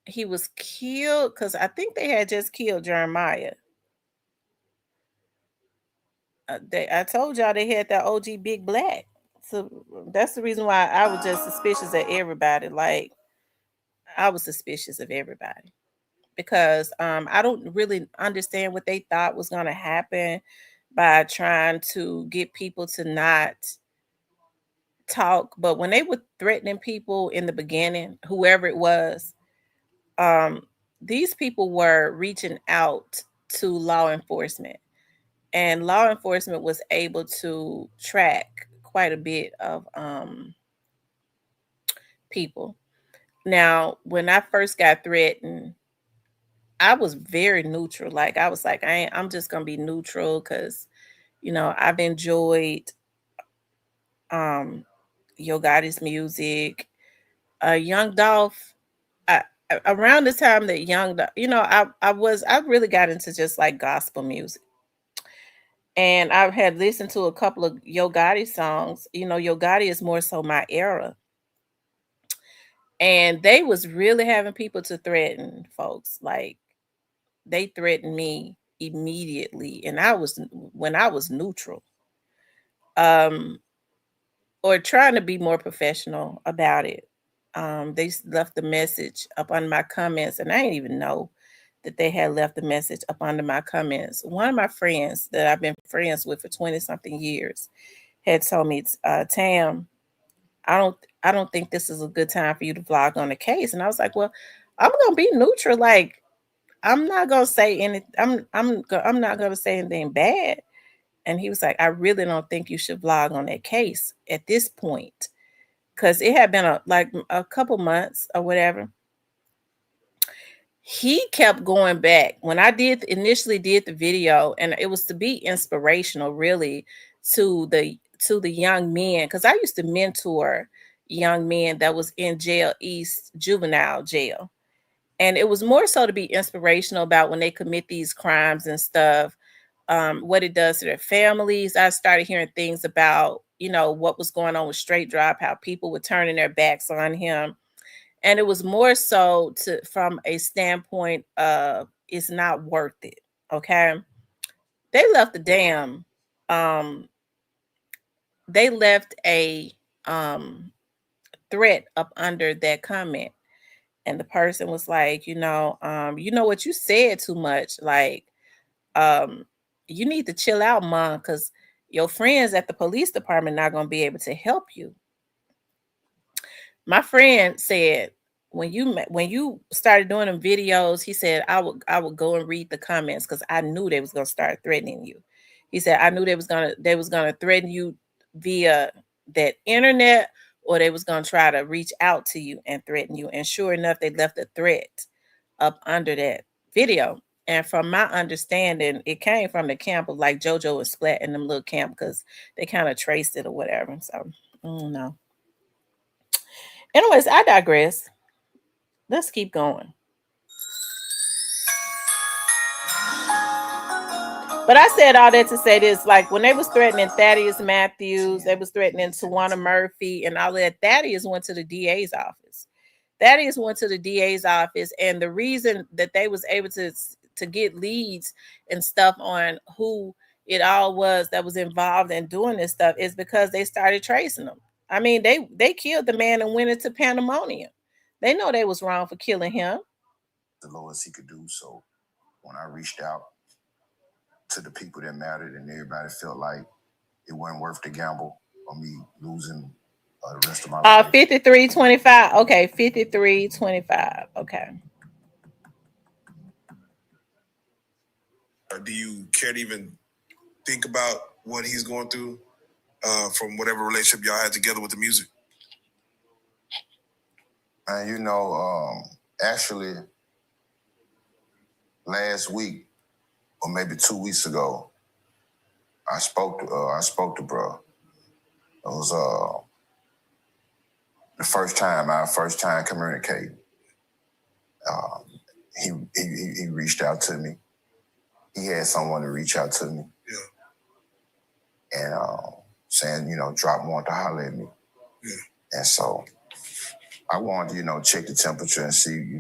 he was killed, because I think they had just killed Jeremiah. I told y'all they had that OG Big Black, so that's the reason why I was just suspicious of everybody. Like I was suspicious of everybody because I don't really understand what they thought was going to happen by trying to get people to not talk. But when they were threatening people in the beginning, whoever it was, um, these people were reaching out to law enforcement, and law enforcement was able to track quite a bit of people. Now, when I first got threatened, I was very neutral. Like I was like, I'm just gonna be neutral because I've enjoyed um Yo Gotti's music. Young Dolph, around the time that I really got into just like gospel music. And I had listened to a couple of Yo Gotti songs. Yo Gotti is more so my era. And they was really having people to threaten folks. Like they threatened me immediately. And when I was neutral. Um, or trying to be more professional about it. They left the message up under my comments, and I didn't even know that they had left the message up under my comments. One of my friends that I've been friends with for 20 something years had told me, Tam, I don't I don't think this is a good time for you to vlog on the case. And I was like, well, I'm gonna be neutral. Like I'm not gonna say anything. I'm not gonna say anything bad. And he was like, I really don't think you should vlog on that case at this point because it had been a couple months or whatever. He kept going back when I did initially did the video, and it was to be inspirational, really, to the young men, because I used to mentor young men that was in jail, East juvenile jail, And it was more so to be inspirational about when they commit these crimes and stuff, what it does to their families. I started hearing things about, what was going on with Straight Drop, how people were turning their backs on him. And it was more so to from a standpoint of it's not worth it. Okay. They left the damn um they left a threat up under that comment. And the person was like, what you said too much. Like, um, you need to chill out, mom, because your friends at the police department not gonna be able to help you. My friend said when you started doing them videos, he said I would go and read the comments because I knew they was gonna start threatening you. He said I knew they was gonna threaten you via that internet, or they was gonna try to reach out to you and threaten you. And sure enough, they left a threat up under that video. And from my understanding, it came from the camp of like JoJo and Splat in them little camp because they kind of traced it or whatever. So I don't know. Anyways, I digress. Let's keep going. But I said all that to say this: like when they was threatening Thaddeus Matthews, they was threatening Tawana Murphy, and all that. Thaddeus went to the DA's office. Thaddeus went to the DA's office, and the reason that they was able to get leads and stuff on who it all was that was involved in doing this stuff is because they started tracing them. I mean, they killed the man and went into pandemonium. They know they was wrong for killing him. The lowest he could do. So when I reached out to the people that mattered and everybody felt like it wasn't worth the gamble of me losing the rest of my life. 5325. Okay, 5325. Okay. Do you care to even think about what he's going through from whatever relationship y'all had together with the music? And actually, last week or maybe 2 weeks ago, I spoke to bro. It was the first time communicating. He reached out to me. He had someone to reach out to me. Yeah. And saying, Drop wanted to holler at me. Yeah. And so I wanted to, check the temperature and see,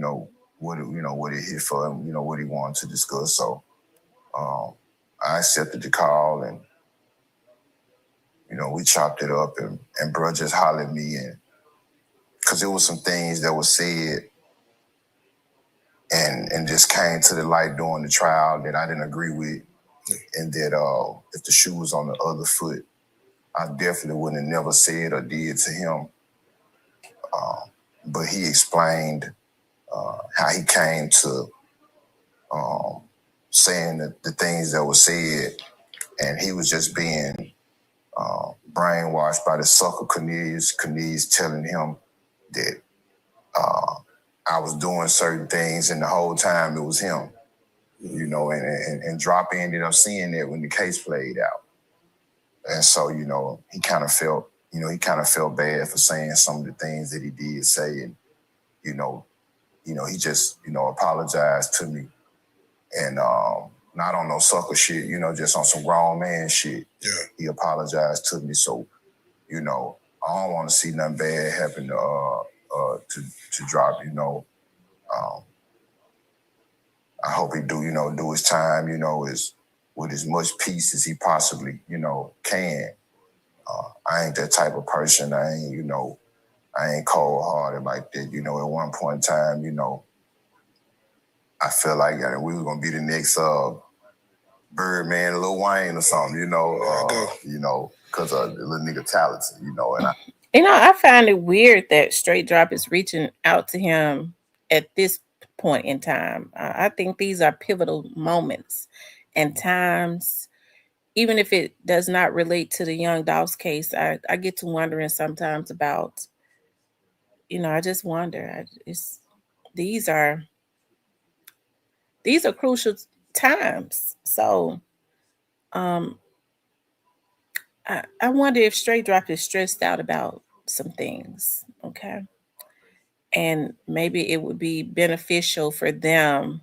what it hit for him, what he wanted to discuss. So I accepted the call and, we chopped it up and bro just hollered at me and because there was some things that were said and just came to the light during the trial that I didn't agree with. Yeah. And that if the shoe was on the other foot, I definitely wouldn't have never said or did to him. But he explained how he came to saying that the things that were said, and he was just being brainwashed by the sucker Cornelius. Cornelius telling him that I was doing certain things, and the whole time it was him. And Drop ended up seeing that when the case played out. And so, he kind of felt bad for saying some of the things that he did say. And, he just, apologized to me. And not on no sucker shit, just on some grown man shit. Yeah. He apologized to me. So, I don't want to see nothing bad happen to Drop, I hope he do his time, with as much peace as he possibly, can. I ain't that type of person. I ain't cold hearted like that. At one point in time, I felt like we were gonna be the next Birdman, Lil Wayne or something, because of the little nigga talented, and I find it weird that Straight Drop is reaching out to him at this point in time. I think these are pivotal moments and times. Even if it does not relate to the Young Dolph's case, I get to wondering sometimes about, I just wonder. These are these are crucial times. So um, I wonder if Straight Drop is stressed out about some things. Okay. and maybe it would be beneficial for them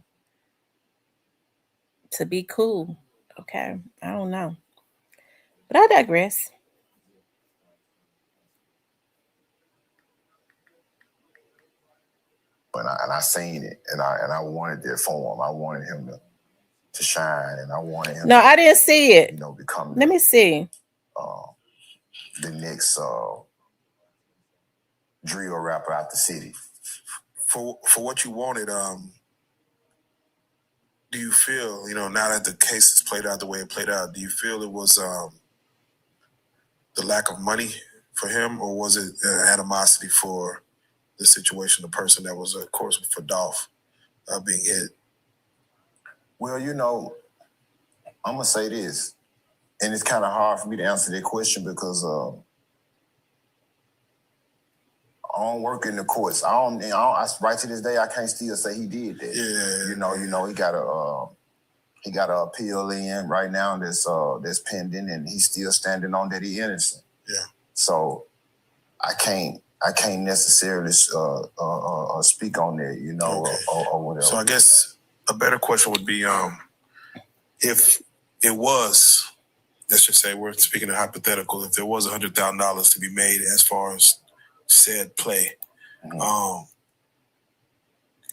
to be cool. Okay, I don't know, but I digress. And I seen it, and I wanted that for him. I wanted him to shine, and I wanted him. No, I didn't see it. Become. Let me see. The next drill rapper out the city. For what you wanted, do you feel, now that the case has played out the way it played out, do you feel it was the lack of money for him, or was it animosity for the situation, the person that was, of course, for Dolph being hit? Well, I'm gonna say this, and it's kind of hard for me to answer that question because I don't work in the courts. Right to this day, I can't still say he did that. Yeah. He got an appeal in right now that's pending, and he's still standing on that he innocent. Yeah. So I can't necessarily speak on that, Okay. or whatever. So I guess a better question would be, if it was, let's just say we're speaking of hypothetical, if there was $100,000 to be made as far as said play,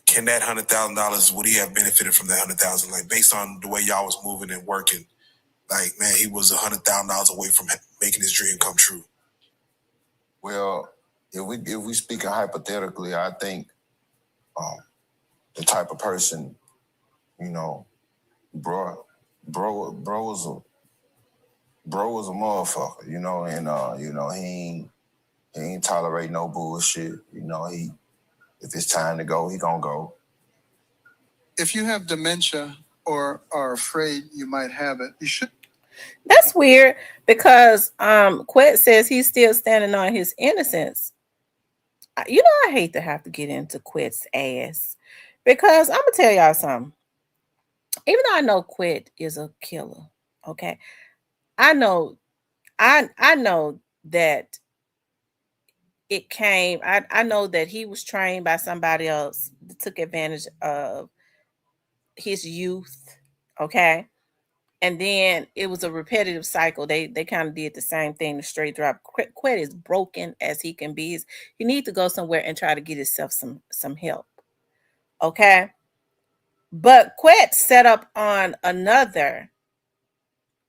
can that $100,000, would he have benefited from that $100,000? Like, based on the way y'all was moving and working, like, man, he was $100,000 away from making his dream come true. Well, if we speak hypothetically, I think the type of person, bro was a motherfucker, and he ain't tolerate no bullshit. If it's time to go, he gonna go. If you have dementia or are afraid you might have it, you should. That's weird because Quet says he's still standing on his innocence. I hate to have to get into Quet's ass because I'm gonna tell y'all something. Even though I know Quet is a killer, okay, I know, I know that it came. I know that he was trained by somebody else that took advantage of his youth, okay, and then it was a repetitive cycle. They kind of did the same thing. The straight drop. Quet is broken as he can be. He need to go somewhere and try to get himself some help. Okay. But Quet set up on another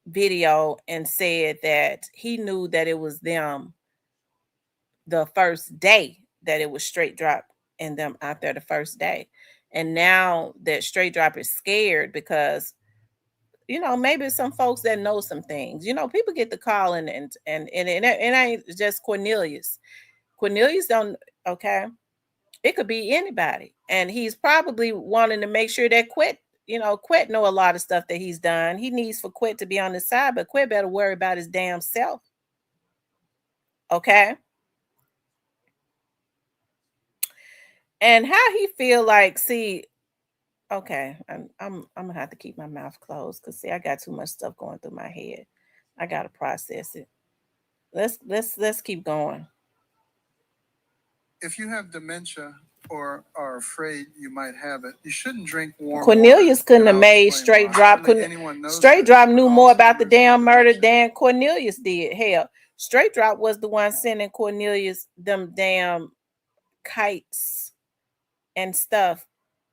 video and said that he knew that it was them the first day, that it was straight drop and them out there the first day. And now that straight drop is scared because maybe some folks that know some things. People get the call and it ain't just Cornelius. Cornelius don't. Okay, it could be anybody, and he's probably wanting to make sure that Quet know a lot of stuff that he's done. He needs for Quet to be on his side, but Quet better worry about his damn self. Okay, and how he feel like? See, okay, I'm gonna have to keep my mouth closed because see, I got too much stuff going through my head. I gotta process it. Let's keep going. If you have dementia or are afraid you might have it, you shouldn't drink warm Cornelius water. couldn't have made straight drop. Straight drop knew more about the damn murder than Cornelius did. Hell, straight drop was the one sending Cornelius them damn kites and stuff.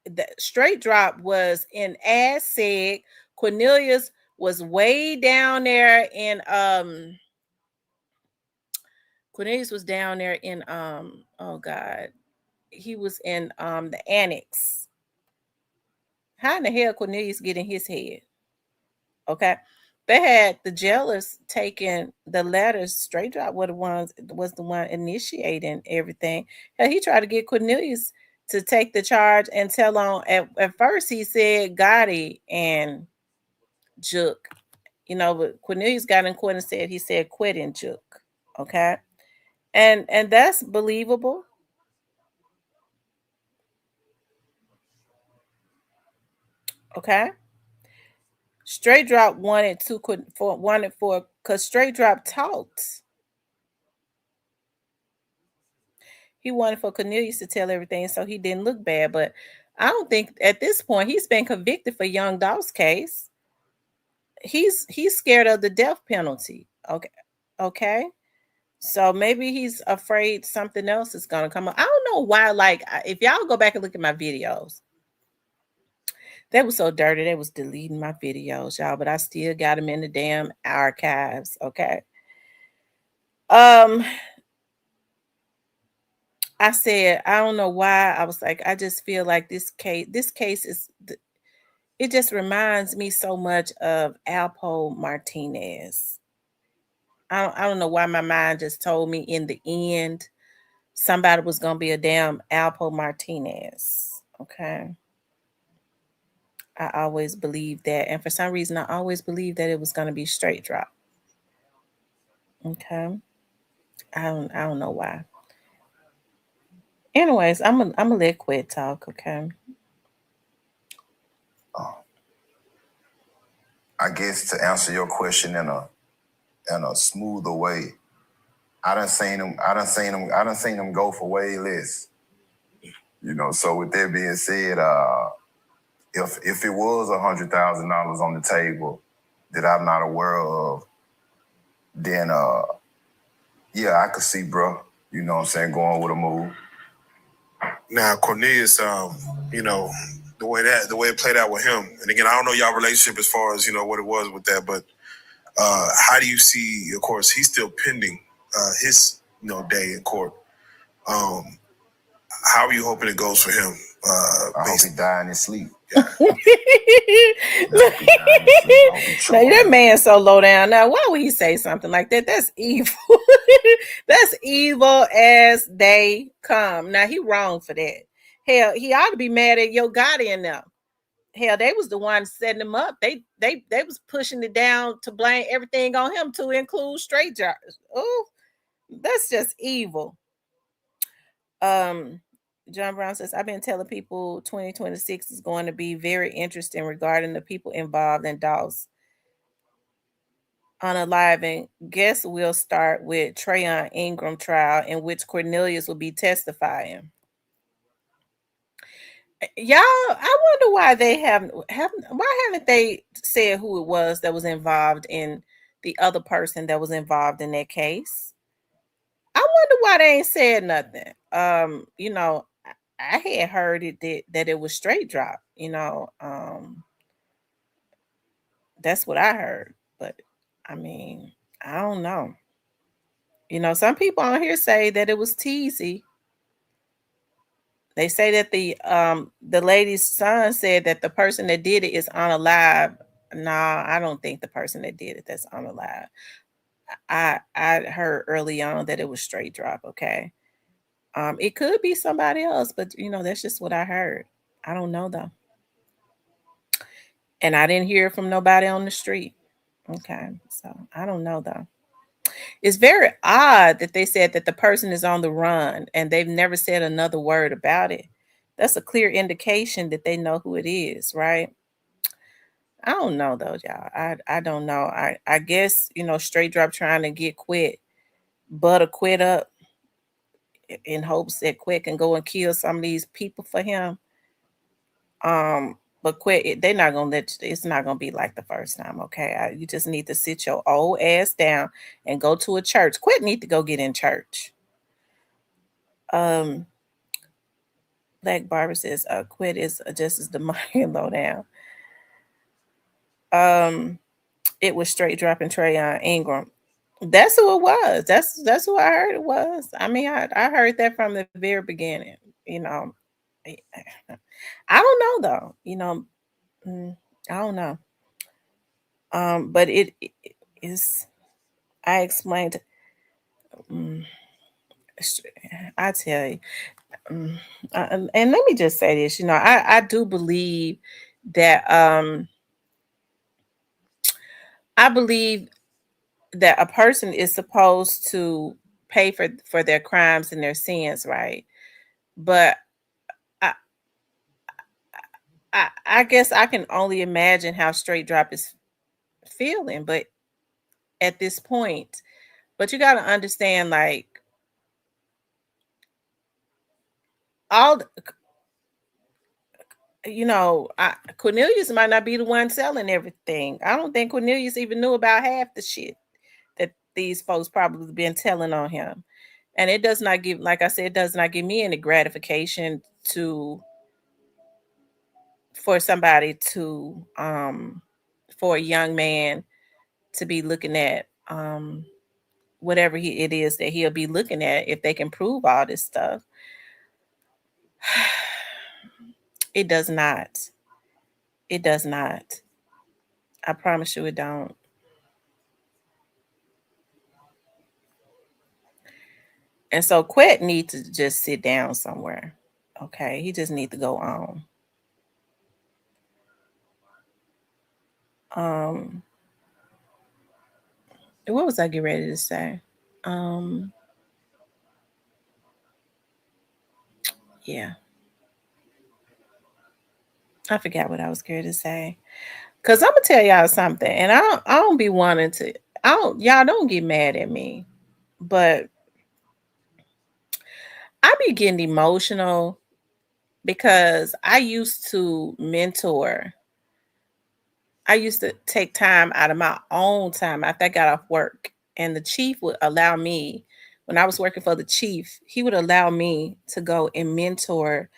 The straight drop was in Aztec. Cornelius was way down there in Cornelius was down there in oh god, he was in the annex. How in the hell Cornelius get in his head? Okay. They had the jailers taking the letters. Straight drop was the one initiating everything. Hell, he tried to get Cornelius to take the charge and tell on at first he said Gotti and Jook. But Cornelius got in court and said he said Quit and Jook. Okay. And that's believable. Okay. Straight drop wanted for because straight drop talked. He wanted for Cornelius to tell everything so he didn't look bad. But I don't think at this point he's been convicted for Young Dolph's case. He's scared of the death penalty. Okay. Okay. So maybe he's afraid something else is gonna come up. I don't know why. Like, if y'all go back and look at my videos, they were so dirty. They was deleting my videos, y'all. But I still got them in the damn archives. Okay. Um, I said I don't know why. I was like, I just feel like this case. This case is. It just reminds me so much of Alpo Martinez. I don't know why my mind just told me in the end somebody was gonna be a damn Alpo Martinez. Okay. I always believed that. And for some reason I always believed that it was gonna be straight drop. Okay. I don't know why. Anyways, I'm gonna let Quit talk, okay? Uh, I guess to answer your question in a smoother way, I done seen him go for way less. You know, so with that being said, if it was $100,000 on the table that I'm not aware of, then yeah, I could see, bro. You know what I'm saying, going with a move. Now Cornelius, the way it played out with him, and again, I don't know y'all relationship as far as what it was with that, but how do you see? Of course, he's still pending his day in court. How are you hoping it goes for him? I hope he die in his sleep. Now that man's so low down. Now, why would he say something like that? That's evil. That's evil as they come. Now he wrong for that. Hell, he ought to be mad at Yo Gotti and them. Hell, they was the ones setting him up. They was pushing it down to blame everything on him to include straight jars. Oh, that's just evil. Um, John Brown says, I've been telling people 2026 is going to be very interesting regarding the people involved in Dawes unaliving. Guess we'll start with Trayon Ingram trial in which Cornelius will be testifying. Y'all, I wonder why they haven't why haven't they said who it was that was involved in the other person that was involved in that case? I wonder why they ain't said nothing. I had heard that it was straight drop. That's what I heard. But I mean, I don't know. Some people on here say that it was teasy. They say that the lady's son said that the person that did it is unalive. Nah, I don't think the person that did it that's unalive. I heard early on that it was straight drop. Okay. It could be somebody else, but that's just what I heard. I don't know though. And I didn't hear from nobody on the street. Okay. So I don't know though. It's very odd that they said that the person is on the run and they've never said another word about it. That's a clear indication that they know who it is, right? I don't know though, y'all. I don't know. I guess, straight drop trying to get Quit, butter Quit up in hopes that Quit can go and kill some of these people for him. But Quit, they're not gonna let you, it's not gonna be like the first time, okay? You just need to sit your old ass down and go to a church. Quit need to go get in church. Um, Black Barber says, Quit is just as the money low down. It was straight dropping Trayon Ingram. That's who it was. That's who I heard it was. I mean, I heard that from the very beginning. You know, I don't know though. I don't know. But it is. I explained. Um, I tell you, um, and let me just say this. I do believe that. I believe that a person is supposed to pay for their crimes and their sins, right? But I, I guess I can only imagine how Straight Drop is feeling, but at this point, but you got to understand, like, all Cornelius might not be the one selling everything. I don't think Cornelius even knew about half the shit that these folks probably been telling on him. And it does not give, like I said, it does not give me any gratification to for somebody to for a young man to be looking at whatever it is that he'll be looking at if they can prove all this stuff. It does not. It does not. I promise you it don't. And so Quet needs to just sit down somewhere. Okay. He just needs to go on. Um what was I getting ready to say? Um yeah. I forgot what I was going to say. Cause I'm gonna tell y'all something, and I don't be wanting to. I don't y'all don't get mad at me, but I be getting emotional because I used to mentor. I used to take time out of my own time after I got off work, and the chief would allow me. When I was working for the chief, he would allow me to go and mentor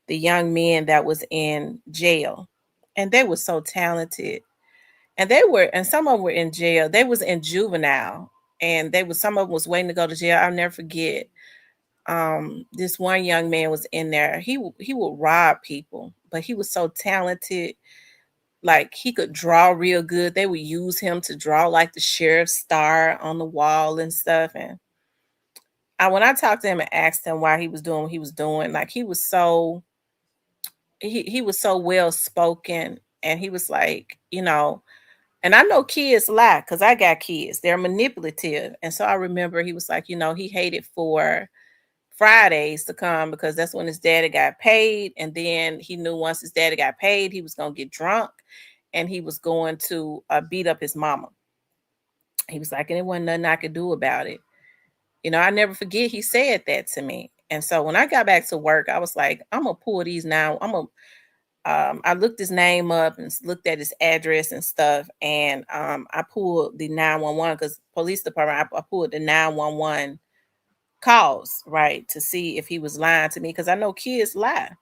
the young men that was in jail, and they were so talented. And some of them were in jail. They was in juvenile, and some of them was waiting to go to jail. I'll never forget. This one young man was in there. He would rob people, but he was so talented. Like he could draw real good. They would use him to draw like the sheriff's star on the wall and stuff. And when I talked to him and asked him why he was doing what he was doing, like he was so well spoken, and he was like, and I know kids lie because I got kids. They're manipulative. And so I remember he was like, he hated for Fridays to come because that's when his daddy got paid. And then he knew once his daddy got paid, he was going to get drunk and he was going to beat up his mama. He was like, and it wasn't nothing I could do about it. I never forget he said that to me. And so when I got back to work, I was like, I'm going to pull these now. I looked his name up and looked at his address and stuff, and I pulled the 911 because police department. I pulled the 911 calls right to see if he was lying to me because I know kids lie,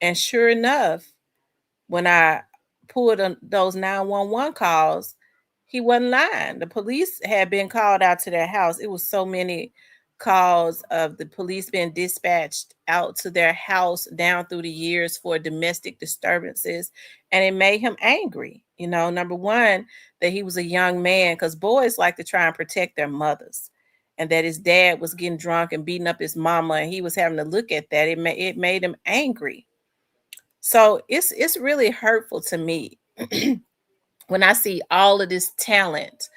and sure enough, when I pulled those 911 calls, he wasn't lying. The police had been called out to their house. It was so many calls of the police being dispatched out to their house down through the years for domestic disturbances. And it made him angry. Number one, that he was a young man because boys like to try and protect their mothers. And that his dad was getting drunk and beating up his mama, and he was having to look at that. It made him angry. So it's really hurtful to me when I see all of this talent.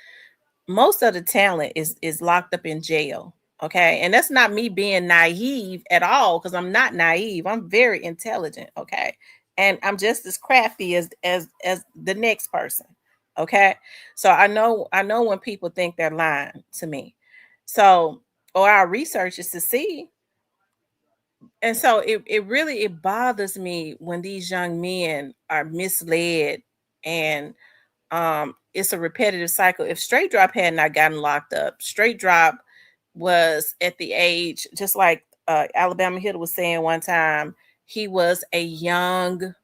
Most of the talent is locked up in jail. Okay. And that's not me being naive at all, because I'm not naive. I'm very intelligent. Okay. And I'm just as crafty as the next person. Okay. So I know when people think they're lying to me. So, or our research is to see. And so it bothers me when these young men are misled, and it's a repetitive cycle. If Straight Drop had not gotten locked up, Straight Drop was at the age, just like Alabama Hill was saying one time, he was a young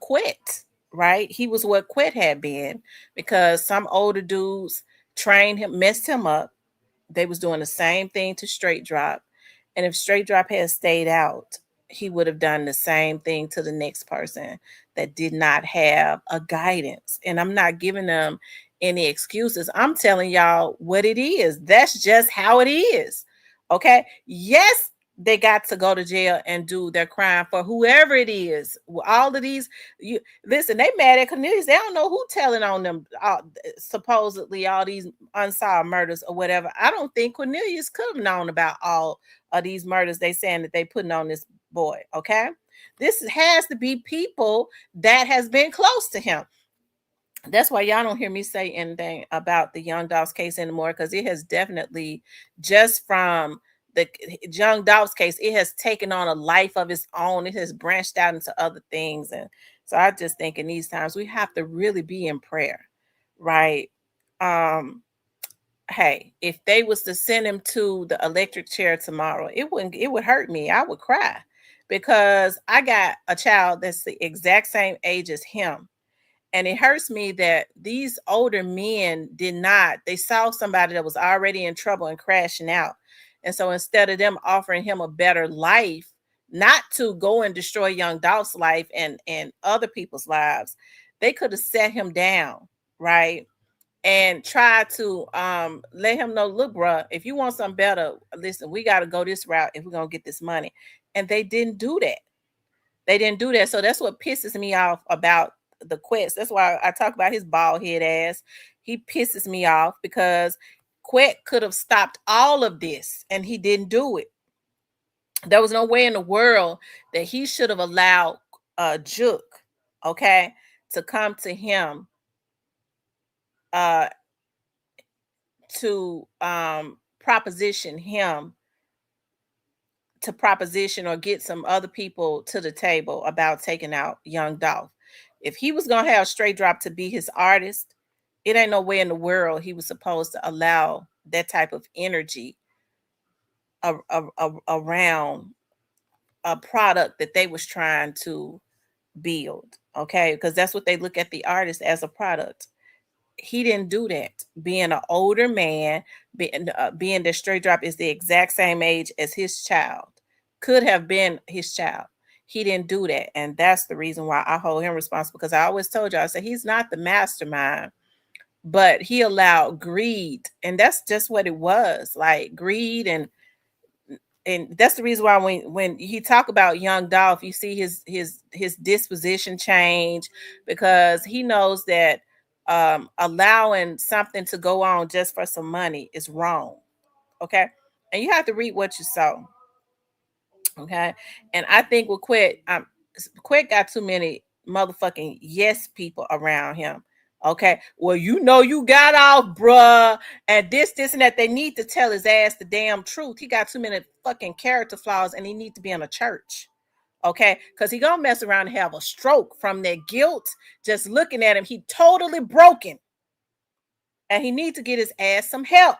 Quit, right? He was what Quit had been, because some older dudes trained him, messed him up. They was doing the same thing to Straight Drop. And if Straight Drop had stayed out, he would have done the same thing to the next person that did not have a guidance. And I'm not giving them any excuses. I'm telling y'all what it is. That's just how it is. Okay. Yes, they got to go to jail and do their crime for whoever it is. All of these, you listen, they mad at Cornelius. They don't know who telling on them, supposedly all these unsolved murders or whatever. I don't think Cornelius could have known about all of these murders they saying that they putting on this boy. Okay. This has to be people that has been close to him. That's why y'all don't hear me say anything about the Young Dogs case anymore, because it has definitely, just from the Young Dolph's case, it has taken on a life of its own. It has branched out into other things. And so I just think in these times we have to really be in prayer, right? Um, hey, if they was to send him to the electric chair tomorrow, it would hurt me. I would cry because I got a child that's the exact same age as him. And it hurts me that these older men did not, they saw somebody that was already in trouble and crashing out. And so instead of them offering him a better life, not to go and destroy young Dolph's life and other people's lives, they could have set him down, right? And try to let him know, look, bruh, if you want something better, listen, we got to go this route if we're gonna get this money. And they didn't do that. They didn't do that. So that's what pisses me off about the Quest. That's why I talk about his bald head ass. He pisses me off because Quet could have stopped all of this and he didn't do it. There was no way in the world that he should have allowed Juke, okay, to come to him uh to proposition him to proposition or get some other people to the table about taking out Young Dolph. If he was gonna have Straight Drop to be his artist, it ain't no way in the world he was supposed to allow that type of energy around a product that they was trying to build. Okay, because that's what they look at the artist as, a product. He didn't do that. Being an older man, being that Straight Drop is the exact same age as his child, could have been his child. He didn't do that, and that's the reason why I hold him responsible. Because I always told you, I said he's not the mastermind, but he allowed greed, and that's just what it was, like greed. And that's the reason why when he talk about Young Dolph, you see his disposition change, because he knows that allowing something to go on just for some money is wrong. Okay, and you have to read what you sow. Okay, and I think with Quit got too many motherfucking yes people around him. Okay, well, you know, you got off, bruh, and this and that. They need to tell his ass the damn truth. He got too many fucking character flaws, and he needs to be in a church. Okay, because he gonna mess around and have a stroke from that guilt. Just looking at him, he totally broken, and he needs to get his ass some help.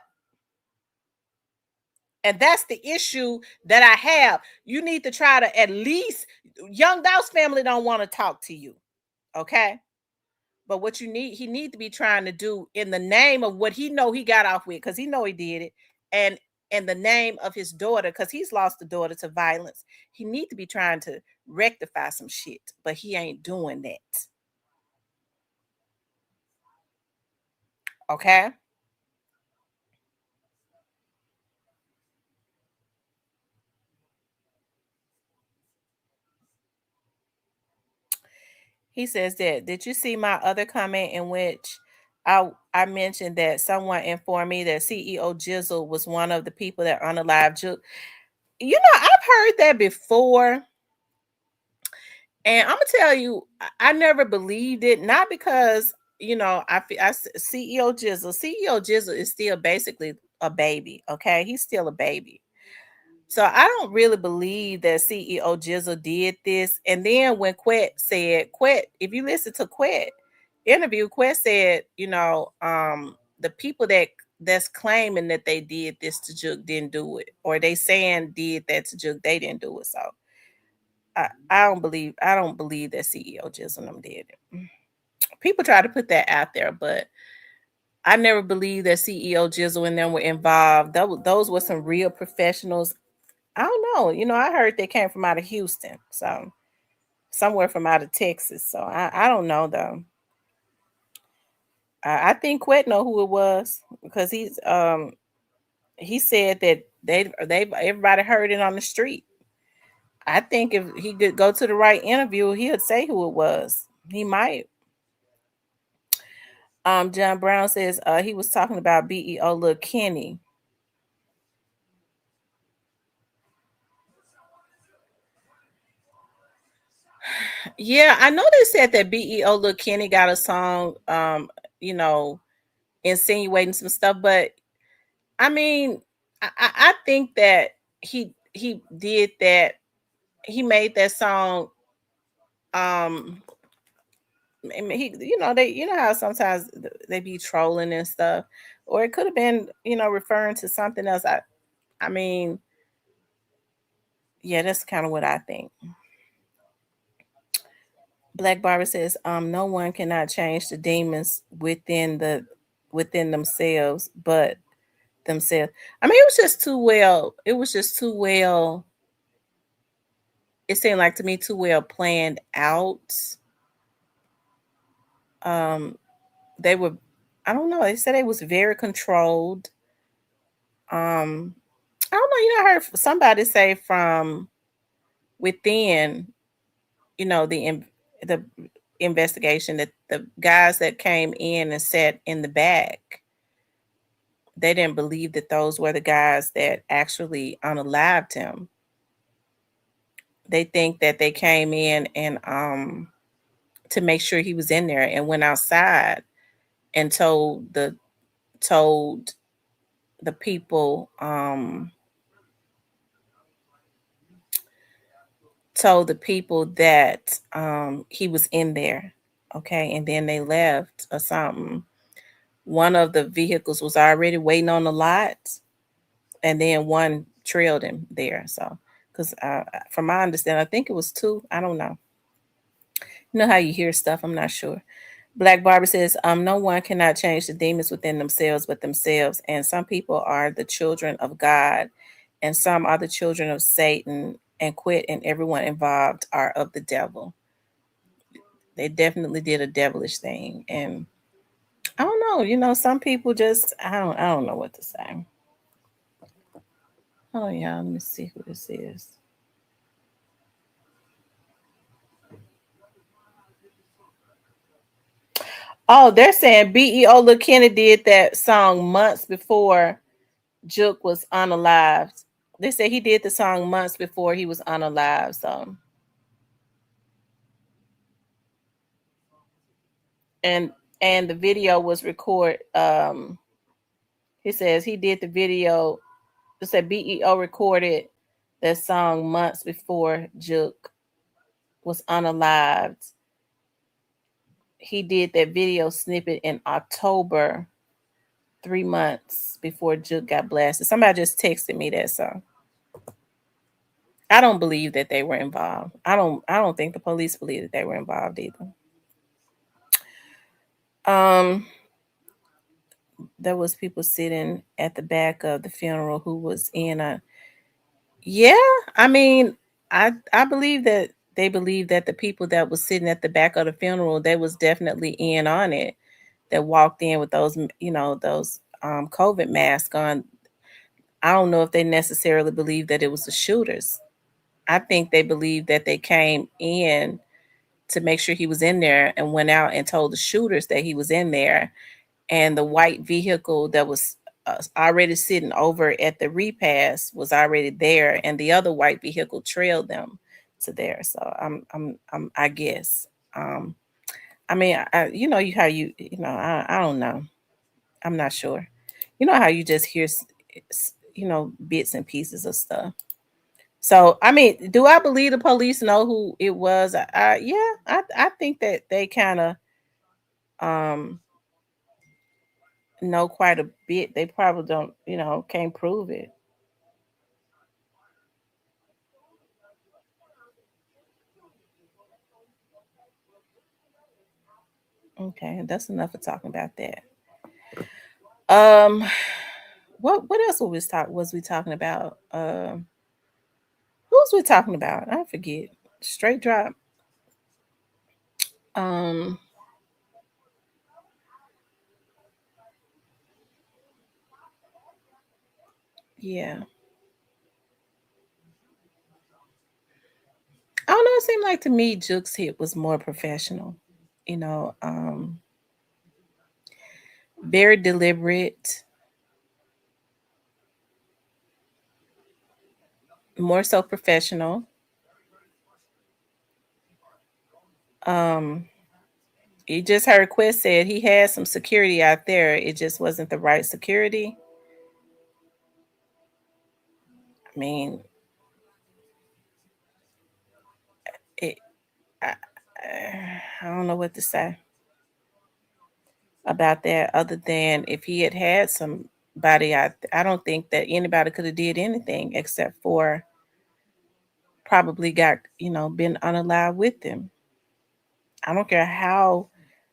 And that's the issue that I have. You need to try to, at least, Young Dolph's family don't want to talk to you. Okay. But what he need to be trying to do in the name of what he know he got off with, because he know he did it, and in the name of his daughter, because he's lost the daughter to violence, he need to be trying to rectify some shit, but he ain't doing that. Okay. He says that, did you see my other comment in which I mentioned that someone informed me that CEO Jizzle was one of the people that unalived Juke? You know, I've heard that before. And I'm gonna tell you, I never believed it. Not because, you know, CEO Jizzle is still basically a baby. Okay, he's still a baby. So I don't really believe that CEO Jizzle did this. And then when Quet, if you listen to Quet interview, Quet said, you know, the people that's claiming that they did this to Juke didn't do it, or they saying did that to Juke, they didn't do it. So I don't believe that CEO Jizzle them did it. People try to put that out there, but I never believed that CEO Jizzle and them were involved. Those were some real professionals. I don't know. You know, I heard they came from out of Houston, so somewhere from out of Texas. So I don't know though. I think Quet know who it was, because he said that they everybody heard it on the street. I think if he could go to the right interview, he would say who it was. He might. John Brown says he was talking about BEO Lil Kenny. Yeah, I know they said that BEO Lil Kenny got a song, you know, insinuating some stuff, but I mean, I think that he did that. He made that song. I mean, he, they, how sometimes they be trolling and stuff, or it could have been, referring to something else. I mean, yeah, that's kind of what I think. Black Barber says, no one cannot change the demons within themselves, but themselves. I mean, it was just too well. It was just too well. It seemed like to me too well planned out. Um, they were, I don't know. They said it was very controlled. Um, I don't know. I heard somebody say from within, the investigation that the guys that came in and sat in the back, they didn't believe that those were the guys that actually unalived him. They think that they came in and to make sure he was in there, and went outside and told the people that he was in there. Okay, and then they left or something. One of the vehicles was already waiting on the lot, and then one trailed him there. So, because from my understanding, I think it was two. I don't know. You know how you hear stuff? I'm not sure. Black Barber says, no one cannot change the demons within themselves but themselves. And some people are the children of God, and some are the children of Satan, and quit, and everyone involved are of the devil. They definitely did a devilish thing. And I don't know, some people just I don't know what to say. Oh yeah, let me see who this is. Oh, they're saying BEO Lil Kenny did that song months before Juke was unalived. They said he did the song months before he was unalived. So, and the video was record. He says he did the video. It said BEO recorded that song months before Juke was unalived. He did that video snippet in October, 3 months before Juke got blasted. Somebody just texted me that, so I don't believe that they were involved. I don't think the police believe that they were involved either. Um, there was people sitting at the back of the funeral who was in a, yeah, I mean, I believe that they believe that the people that was sitting at the back of the funeral, they was definitely in on it, that walked in with those, those COVID masks on. I don't know if they necessarily believe that it was the shooters. I think they believe that they came in to make sure he was in there, and went out and told the shooters that he was in there. And the white vehicle that was already sitting over at the repass was already there, and the other white vehicle trailed them to there. So I guess. Um, I mean, how I don't know. I'm not sure. You know how you just hear, bits and pieces of stuff. So, I mean, do I believe the police know who it was? Yeah, I think that they kind of um know quite a bit. They probably don't, can't prove it. Okay, that's enough of talking about that. Um, what else was we talking about? Who was we talking about? I forget. Straight drop. Um, yeah. I don't know. It seemed like to me, Juke's hit was more professional. You know, very deliberate, more so professional. Um, you just heard Quest said he had some security out there. It just wasn't the right security. I mean, it. I, I don't know what to say about that, other than if he had had somebody, I don't think that anybody could have did anything except for probably got been unalive with them. I don't care how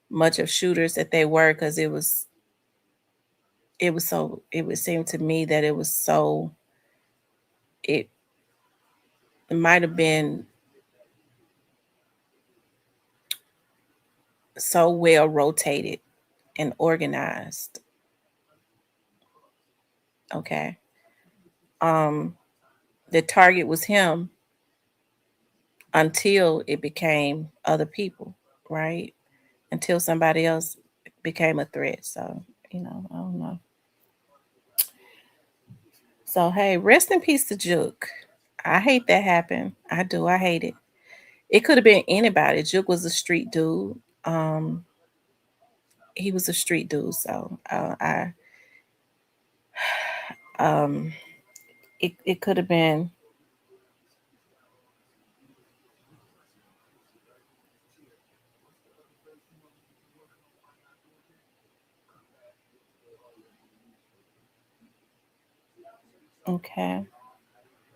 much of shooters that they were, because it would seem to me that it, it might have been so well rotated and organized. Okay. um the target was him until it became other people, right? Until somebody else became a threat. So, I don't know. So, hey, rest in peace to Juke. I hate that happened. I do. I hate it. It could have been anybody. Juke was a street dude. Um, he was a street dude. So, um, it could have been. Okay.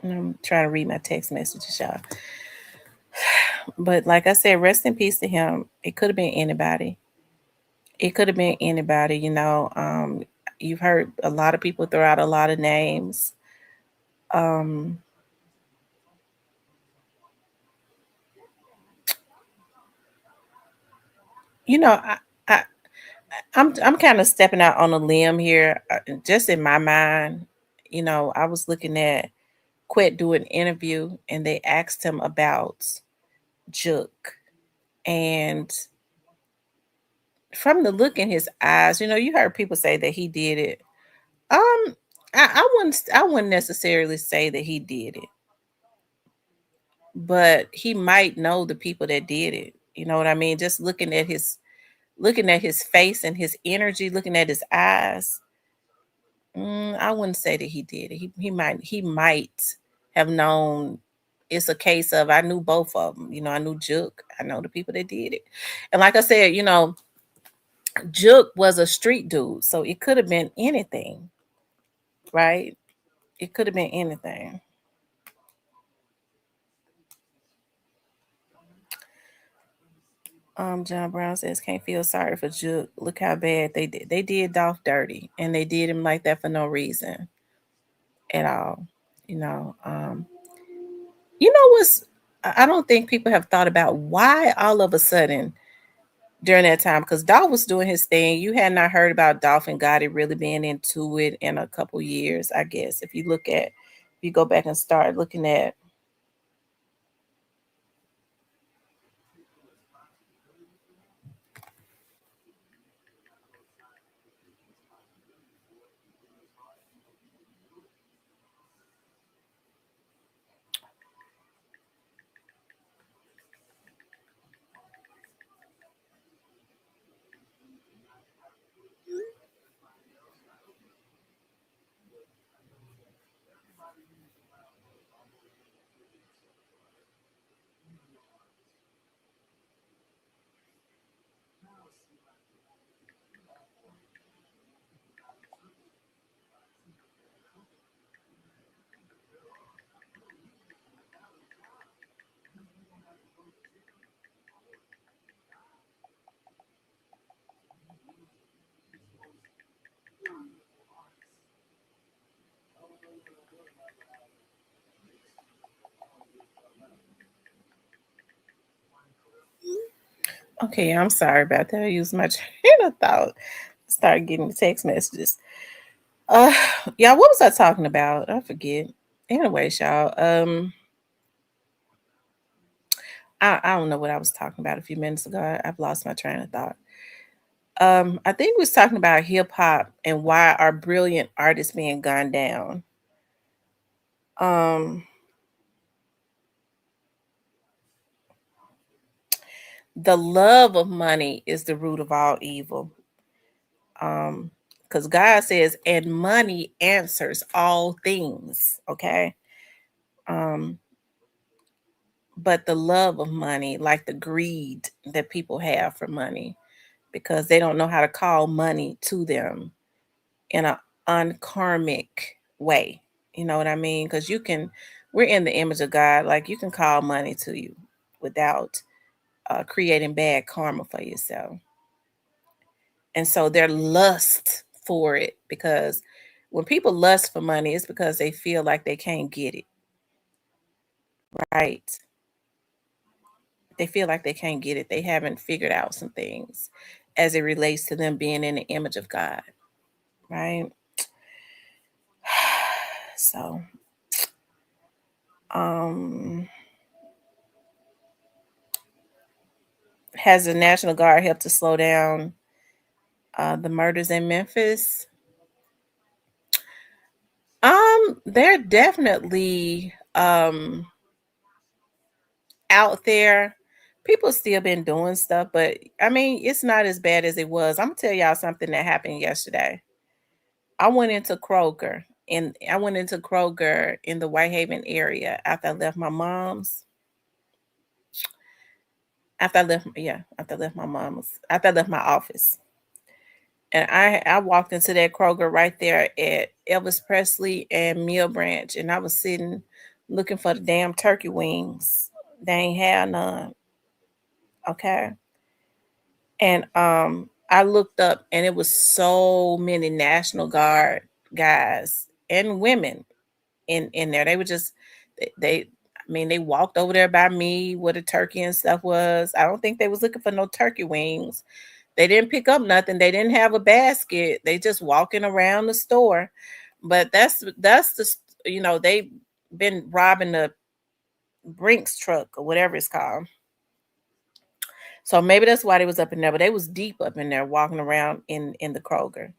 I'm trying to read my text messages, y'all. But like I said, rest in peace to him. It could have been anybody. It could have been anybody. You've heard a lot of people throw out a lot of names. Um, you know, I I'm kind of stepping out on a limb here, just in my mind. I was looking at Quet do an interview, and they asked him about Juke, and from the look in his eyes, you heard people say that he did it. Um, I wouldn't necessarily say that he did it, but he might know the people that did it. You know what I mean? Just looking at his face and his energy, looking at his eyes. I wouldn't say that he did it. He might have known. It's a case of, I knew both of them. I knew Juke. I know the people that did it, and like I said, Juke was a street dude, so it could have been anything, right? It could have been anything. John Brown says, can't feel sorry for Juke. Look how bad they did. They did Dolph dirty, and they did him like that for no reason at all. You know, um, what's I don't think people have thought about why all of a sudden during that time, because Dolph was doing his thing. You had not heard about Dolph and Gotti really being into it in a couple years, I guess. If you go back and start looking at. Okay, I'm sorry about that. I used my train of thought. Start getting the text messages. Uh, yeah, what was I talking about? I forget. Anyways, y'all. I don't know what I was talking about a few minutes ago. I've lost my train of thought. I think we was talking about hip hop and why our brilliant artists being gunned down. Um, the love of money is the root of all evil. Um, because God says, and money answers all things. Okay. Um, but the love of money, like the greed that people have for money, because they don't know how to call money to them in an unkarmic way. You know what I mean? Because we're in the image of God. Like you can call money to you without creating bad karma for yourself. And so their lust for it, because when people lust for money, it's because they feel like they can't get it, right? They feel like they can't get it. They haven't figured out some things as it relates to them being in the image of God, right? So, um, has the National Guard helped to slow down the murders in Memphis? They're definitely out there. People still been doing stuff, but I mean, it's not as bad as it was. I'm gonna tell y'all something that happened yesterday. I went into Kroger and I went into Kroger in the Whitehaven area after I left my mom's. After I left my office. And I walked into that Kroger right there at Elvis Presley and Mill Branch, and I was sitting looking for the damn turkey wings. They ain't had none. Okay. And I looked up and it was so many National Guard guys and women in there. They were just they I mean they walked over there by me where the turkey and stuff was. I don't think they was looking for no turkey wings. They didn't pick up nothing. They didn't have a basket. They just walking around the store. But that's the they been robbing the Brinks truck or whatever it's called. So maybe that's why they was up in there, but they was deep up in there walking around in the Kroger.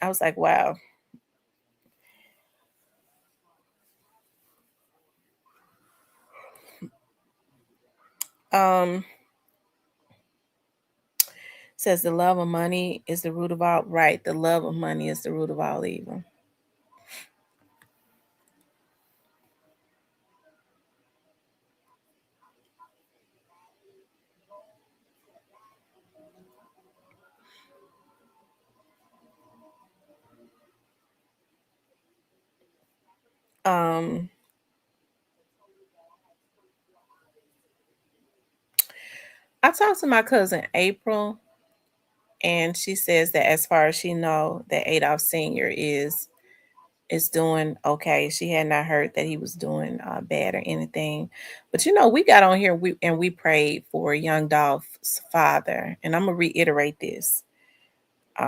I was like, wow. Um says the love of money is the root of all right. The love of money is the root of all evil. Um I talked to my cousin April, and she says that as far as she know, that Adolf Senior is doing okay. She had not heard that he was doing bad or anything. But we got on here we prayed for young Dolph's father, and I'm gonna reiterate this.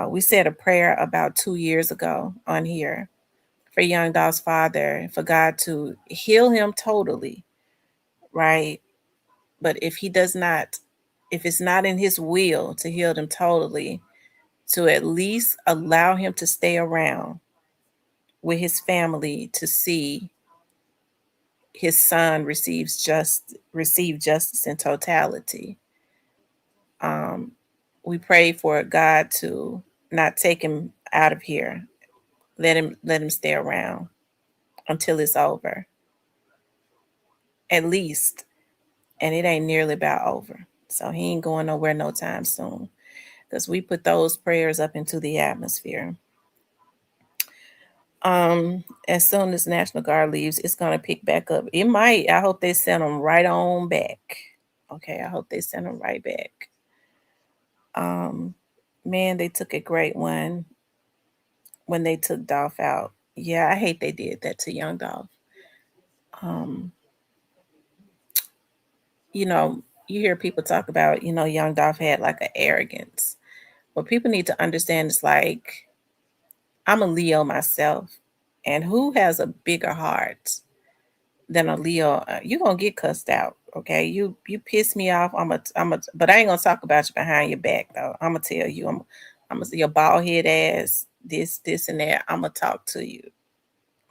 We said a prayer about 2 years ago on here for young Dolph's father, for God to heal him totally, right? But if it's not in his will to heal them totally, to at least allow him to stay around with his family to see his son receive justice in totality. Um, we pray for God to not take him out of here. Let him stay around until it's over. At least. And it ain't nearly about over. So he ain't going nowhere no time soon. Because we put those prayers up into the atmosphere. As soon as National Guard leaves, it's gonna pick back up. It might. I hope they send them right on back. Okay, I hope they send them right back. Um, Man, they took a great one when they took Dolph out. Yeah, I hate they did that to young Dolph. Um, you know, you hear people talk about, young Dolph had like an arrogance. What people need to understand is like, I'm a Leo myself, and who has a bigger heart than a Leo? You gonna get cussed out, okay? You piss me off. But I ain't gonna talk about you behind your back though. I'm gonna tell you, I'm gonna see your bald head ass, this and that. I'm gonna talk to you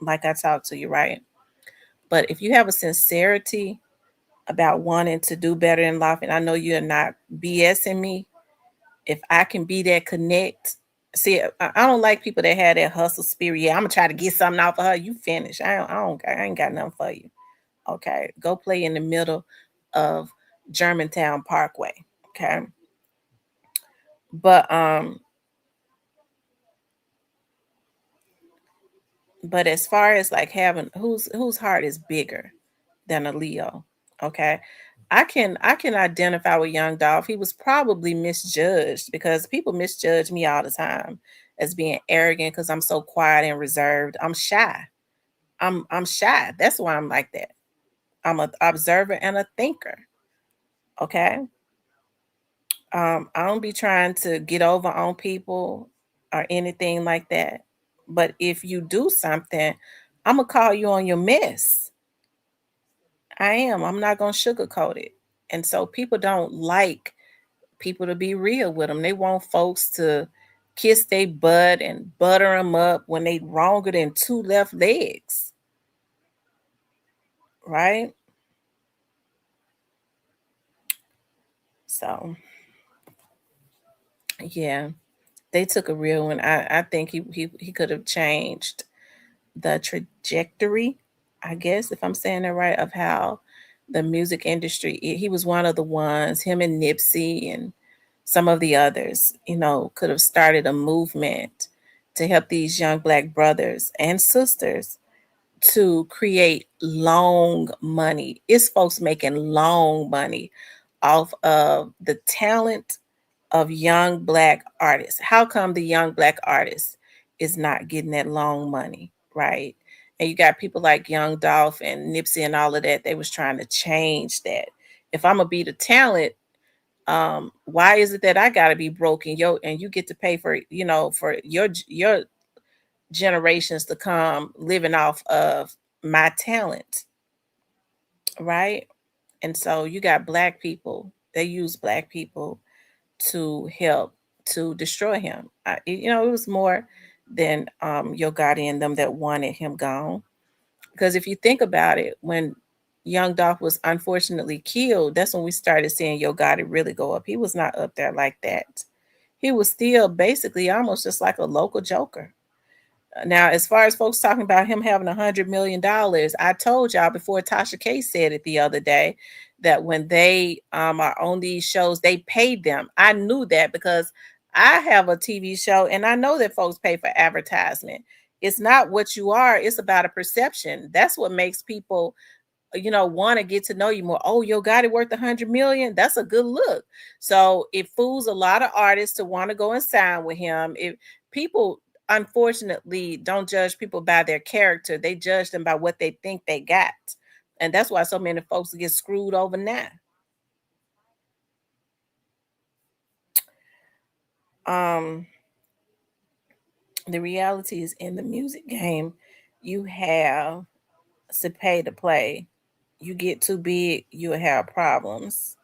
like I talk to you, right? But if you have a sincerity about wanting to do better in life, and I know you're not BSing me, if I can be that connect, See, I don't like people that have that hustle spirit. Yeah, I'm gonna try to get something off of her. You finish. I ain't got nothing for you. Okay, go play in the middle of Germantown Parkway. Okay, but but as far as like having whose heart is bigger than a Leo, okay, I can identify with Young Dolph. He was probably misjudged because people misjudge me all the time as being arrogant because I'm so quiet and reserved. I'm shy. I'm shy. That's why I'm like that. I'm an observer and a thinker. Okay. I don't be trying to get over on people or anything like that. But if you do something, I'm gonna call you on your mess. I am. I'm not gonna sugarcoat it. And so people don't like people to be real with them. They want folks to kiss their butt and butter them up when they wronger than two left legs, right? So yeah, they took a real one. I think he could have changed the trajectory, I guess, if I'm saying that right, of how the music industry, he was one of the ones, him and Nipsey and some of the others, could have started a movement to help these young black brothers and sisters to create long money. It's folks making long money off of the talent of young black artists. How come the young black artist is not getting that long money, right? And you got people like Young Dolph and Nipsey and all of that. They was trying to change that. If I'm gonna be the talent, why is it that I gotta be broken? And you get to pay for for your generations to come living off of my talent, right? And so you got black people. They use black people to help to destroy him. It was more than Yo Gotti and them that wanted him gone. Because if you think about it, when Young Dolph was unfortunately killed, that's when we started seeing Yo Gotti really go up. He was not up there like that. He was still basically almost just like a local joker. Now, as far as folks talking about him having $100 million, I told y'all before Tasha K said it the other day that when they are on these shows, they pay them. I knew that because I have a TV show and I know that folks pay for advertisement. It's not what you are, it's about a perception. That's what makes people want to get to know you more. Oh, Yo Gotti worth 100 million. That's a good look. So it fools a lot of artists to want to go and sign with him. If people unfortunately don't judge people by their character, they judge them by what they think they got. And that's why so many folks get screwed over now. Um, the reality is in the music game, you have to pay to play. You get too big, you'll have problems.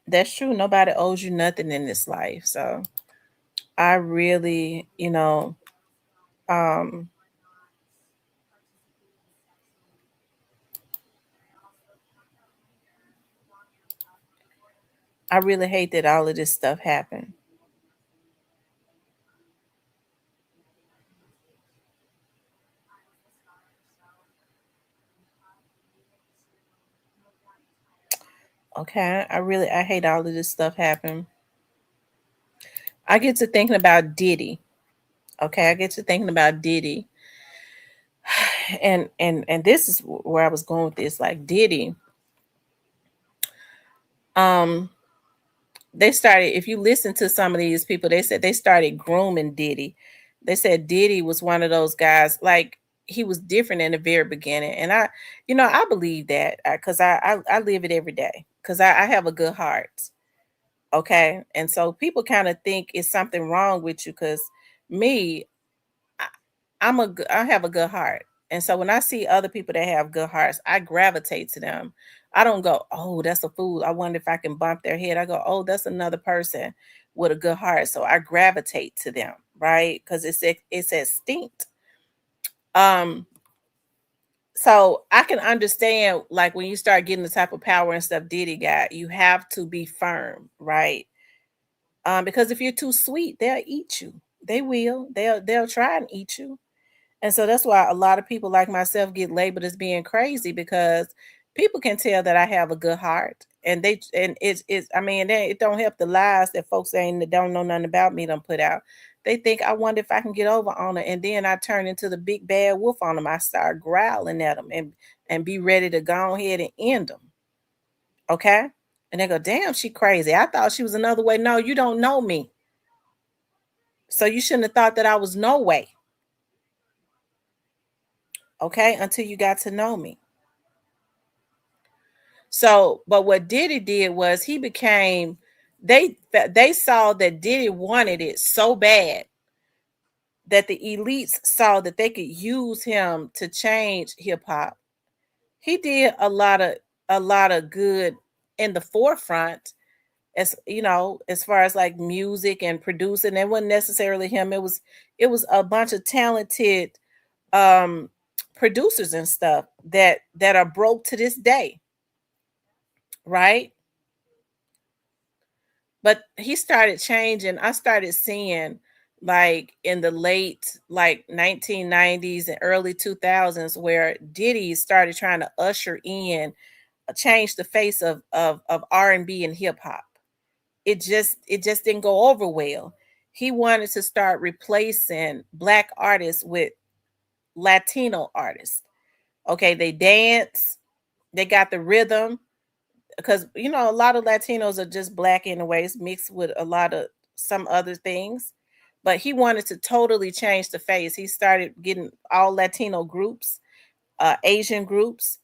That's true. Nobody owes you nothing in this life. So I really, um, I really hate that all of this stuff happened. Okay. I hate all of this stuff happened. I get to thinking about Diddy. Okay. I get to thinking about Diddy. And this is where I was going with this. Like Diddy, um, they started, if you listen to some of these people, they said they started grooming Diddy. They said Diddy was one of those guys, like he was different in the very beginning. And I believe that because I live it every day because I have a good heart. Okay. And so people kind of think it's something wrong with you because me, I have a good heart. And so when I see other people that have good hearts, I gravitate to them. I don't go, oh, that's a fool. I wonder if I can bump their head. I go, oh, that's another person with a good heart. So I gravitate to them, right? Because it's extinct. Um, so I can understand like when you start getting the type of power and stuff Diddy got, you have to be firm, right? Because if you're too sweet, they'll eat you. They will. They'll try and eat you. And so that's why a lot of people like myself get labeled as being crazy, because people can tell that I have a good heart. And it's I mean, it don't help the lies that folks saying that don't know nothing about me don't put out. They think I wonder if I can get over on it, and then I turn into the big bad wolf on them. I start growling at them and be ready to go ahead and end them. Okay, and they go, "Damn, she crazy. I thought she was another way." No, you don't know me, so you shouldn't have thought that I was no way. Okay, until you got to know me. So, but what Diddy did was he became they saw that Diddy wanted it so bad that the elites saw that they could use him to change hip hop. He did a lot of good in the forefront, as you know, as far as like music and producing. It wasn't necessarily him. It was a bunch of talented um producers and stuff that are broke to this day, right? But he started changing. I started seeing, like, in the late, like, 1990s and early 2000s, where Diddy started trying to usher in change the face of R&B and hip hop. It just didn't go over well. He wanted to start replacing black artists with Latino artists. Okay, they dance, they got the rhythm, because a lot of Latinos are just black anyways, mixed with a lot of some other things. But he wanted to totally change the face. He started getting all Latino groups, Asian groups.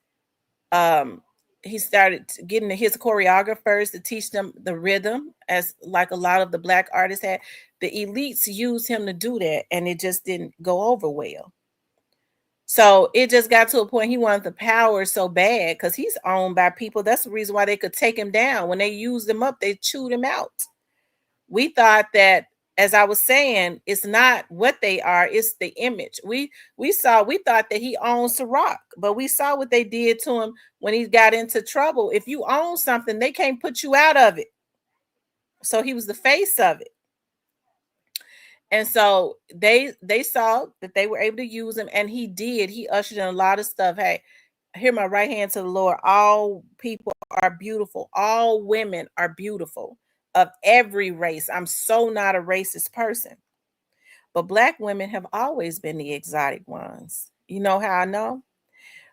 Um, he started getting his choreographers to teach them the rhythm, as like a lot of the black artists had. The elites used him to do that, and it just didn't go over well. So it just got to a point he wanted the power so bad, because he's owned by people. That's the reason why they could take him down. When they used him up, they chewed him out. We thought that, as I was saying, it's not what they are, it's the image. We thought that he owned Ciroc, but we saw what they did to him when he got into trouble. If you own something, they can't put you out of it. So he was the face of it. And so they saw that they were able to use him, and he did. He ushered in a lot of stuff. Hey, hear my right hand to the Lord. All people are beautiful. All women are beautiful, of every race. I'm so not a racist person. But black women have always been the exotic ones. You know how I know?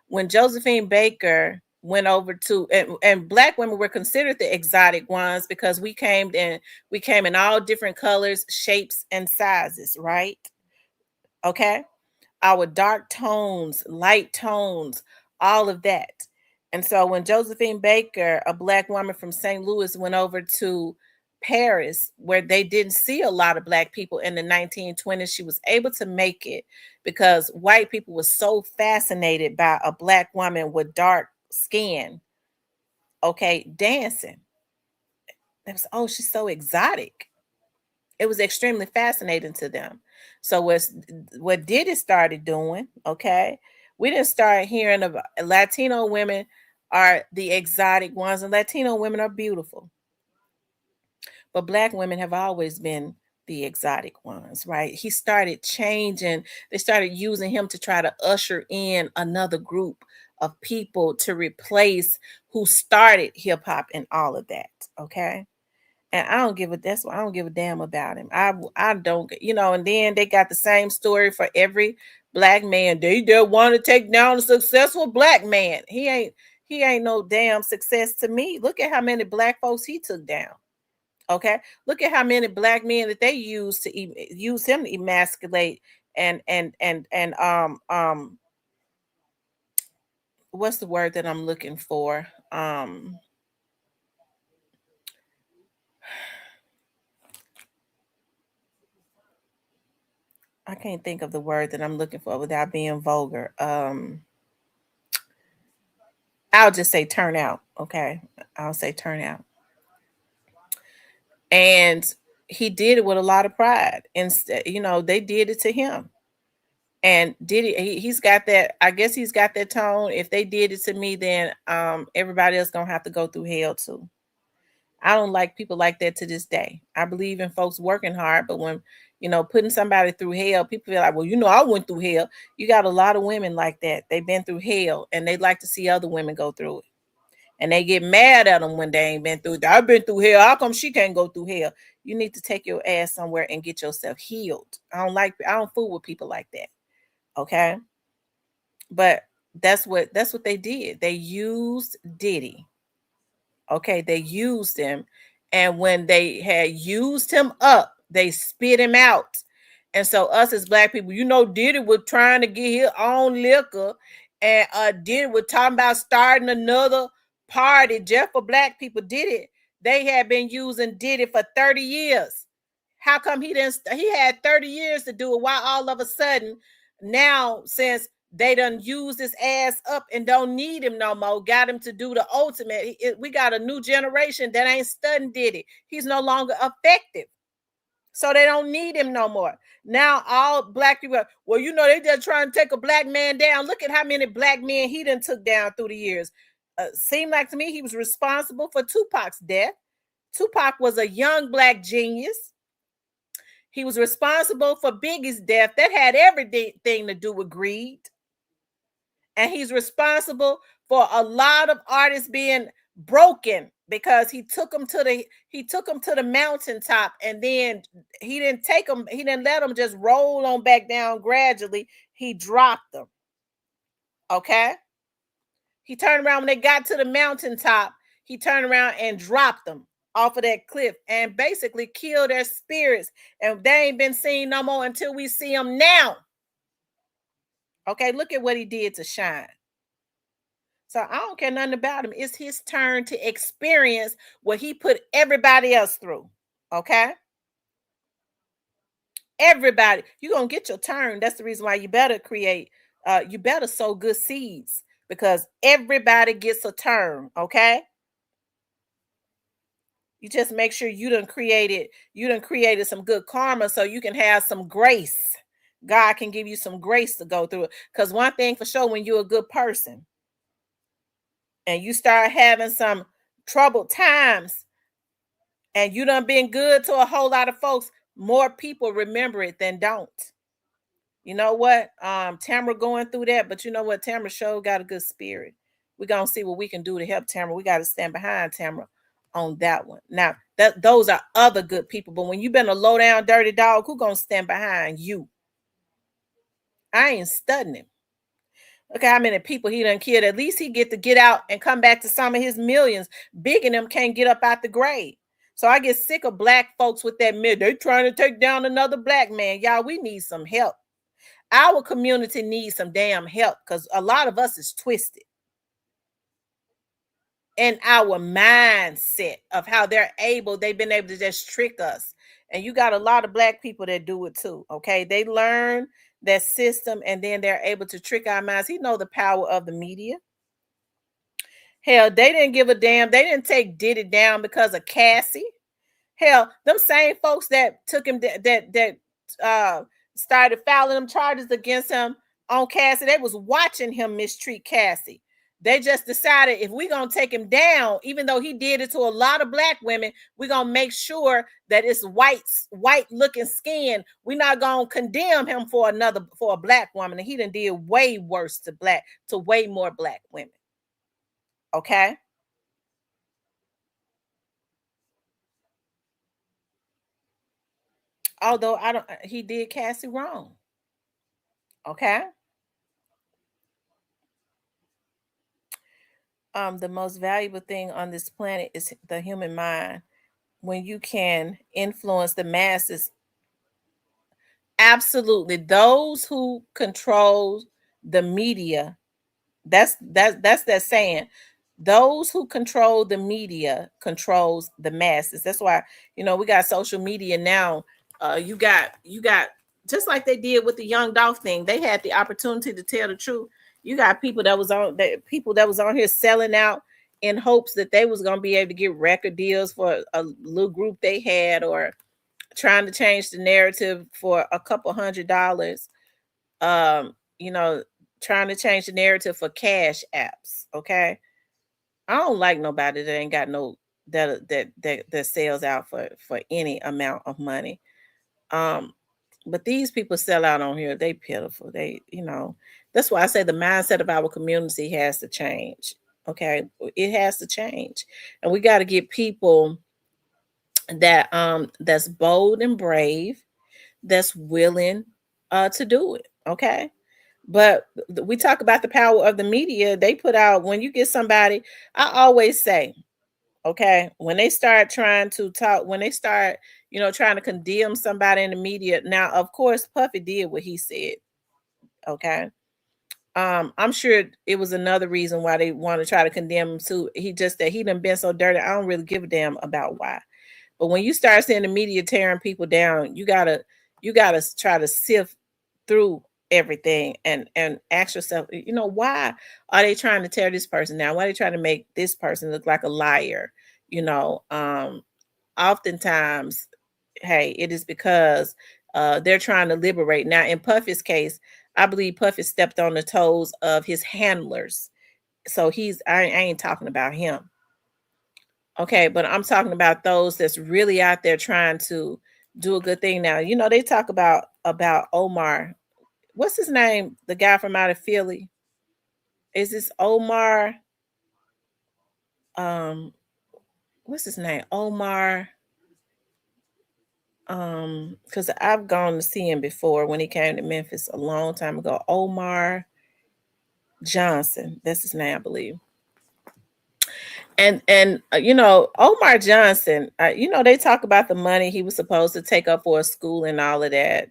When Josephine Baker went over to, and black women were considered the exotic ones, because we came in all different colors, shapes, and sizes, right? Okay, our dark tones, light tones, all of that. And so when Josephine Baker, a black woman from St. Louis, went over to Paris, where they didn't see a lot of black people in the 1920s, she was able to make it because white people were so fascinated by a black woman with dark skin, okay, dancing. It was, oh, she's so exotic. It was extremely fascinating to them. So what Diddy started doing, okay, we didn't start hearing about Latino women are the exotic ones, and Latino women are beautiful. But black women have always been the exotic ones, right? He started changing, they started using him to try to usher in another group of people to replace who started hip hop and all of that, okay? And I don't give a that's why I don't give a damn about him. I don't, and then they got the same story for every black man. They don't want to take down a successful black man. He ain't no damn success to me. Look at how many black folks he took down. Okay. Look at how many black men that they use to use him to emasculate and what's the word that I'm looking for? I can't think of the word that I'm looking for without being vulgar. I'll just say turn out. Okay. I'll say turn out. And he did it with a lot of pride. Instead, they did it to him. And did it, he's got that, I guess he's got that tone. If they did it to me, then everybody else gonna have to go through hell too. I don't like people like that to this day. I believe in folks working hard, but when putting somebody through hell, people feel like, well, I went through hell. You got a lot of women like that. They've been through hell and they like to see other women go through it. And they get mad at them when they ain't been through it. I've been through hell. How come she can't go through hell? You need to take your ass somewhere and get yourself healed. I don't fool with people like that. Okay. But that's what they did. They used Diddy. Okay, they used him. And when they had used him up, they spit him out. And so us as black people, Diddy was trying to get his own liquor. And Diddy was talking about starting another party just for black people. Did it. They had been using Diddy for 30 years. How come he had 30 years to do it? Why all of a sudden now, since they done used his ass up and don't need him no more, got him to do the ultimate. We got a new generation that ain't studying Diddy. He's no longer effective. So they don't need him no more. Now all black people, well, they just trying to take a black man down. Look at how many black men he done took down through the years. Seemed like to me he was responsible for Tupac's death. Tupac was a young black genius. He was responsible for Biggie's death. That had everything to do with greed. And he's responsible for a lot of artists being broken because he took them to the mountaintop, and then he didn't let them just roll on back down gradually. He dropped them. Okay? He turned around when they got to the mountaintop. He turned around and dropped them off of that cliff and basically killed their spirits. And they ain't been seen no more until we see them now. Okay, look at what he did to Shine. So I don't care nothing about him. It's his turn to experience what he put everybody else through. Okay? Everybody. You're going to get your turn. That's the reason why you better you better sow good seeds, because everybody gets a turn. Okay? You just make sure you done created some good karma so you can have some grace. God can give you some grace to go through it. Because one thing for sure, when you're a good person and you start having some troubled times and you done been good to a whole lot of folks, more people remember it than don't. You know what? Tamara going through that, but you know what? Tamara sure got a good spirit. We're going to see what we can do to help Tamara. We got to stand behind Tamara on that one. Now, those are other good people, but when you've been a low down dirty dog, who going to stand behind you? I ain't studying him. Look how many people he done killed. At least he get to get out and come back to some of his millions. Big and them can't get up out the grave. So I get sick of black folks with that myth. They trying to take down another black man. Y'all, we need some help. Our community needs some damn help because a lot of us is twisted in our mindset of how they've been able to just trick us. And you got a lot of black people that do it too. Okay. They learn that system and then they're able to trick our minds. He know the power of the media. Hell, they didn't give a damn. They didn't take Diddy down because of Cassie. Hell, them same folks that took him that started filing them charges against him on Cassie, they was watching him mistreat Cassie. They just decided, if we're going to take him down, even though he did it to a lot of black women, we're going to make sure that it's white looking skin. We're not going to condemn him for a black woman. And he done did way worse to way more black women. Okay. Although he did Cassie wrong. Okay. The most valuable thing on this planet is the human mind. When you can influence the masses, absolutely. Those who control the media, that's that saying. Those who control the media controls the masses. That's why we got social media now. You got just like they did with the Young Dolph thing. They had the opportunity to tell the truth. You got people that was on here selling out in hopes that they was gonna be able to get record deals for a little group they had, or trying to change the narrative for a couple $100. Um, you know, trying to change the narrative for cash apps. Okay. I don't like nobody that ain't got no that sells out for any amount of money. Um, but these people sell out on here. They pitiful. That's why I say the mindset of our community has to change. Okay, it has to change, and we got to get people that's bold and brave, that's willing to do it. Okay, but we talk about the power of the media. They put out, when you get somebody, I always say, okay, when they start trying to talk, when they start, trying to condemn somebody in the media. Now, of course, Puffy did what he said. Okay. I'm sure it was another reason why they want to try to condemn him too. He just that he done been so dirty. I don't really give a damn about why. But when you start seeing the media tearing people down, you gotta try to sift through everything and ask yourself, why are they trying to tear this person down? Why are they trying to make this person look like a liar? You know, um, Oftentimes, hey, it is because they're trying to liberate. Now, in Puffy's case, I believe Puffy stepped on the toes of his handlers. So I ain't talking about him. Okay, but I'm talking about those that's really out there trying to do a good thing. Now, they talk about Omar. What's his name? The guy from out of Philly. Is this Omar? Um, what's his name? Omar. Because I've gone to see him before when he came to Memphis a long time ago. Omar Johnson, that's his name, I believe. And Omar Johnson, they talk about the money he was supposed to take up for a school and all of that.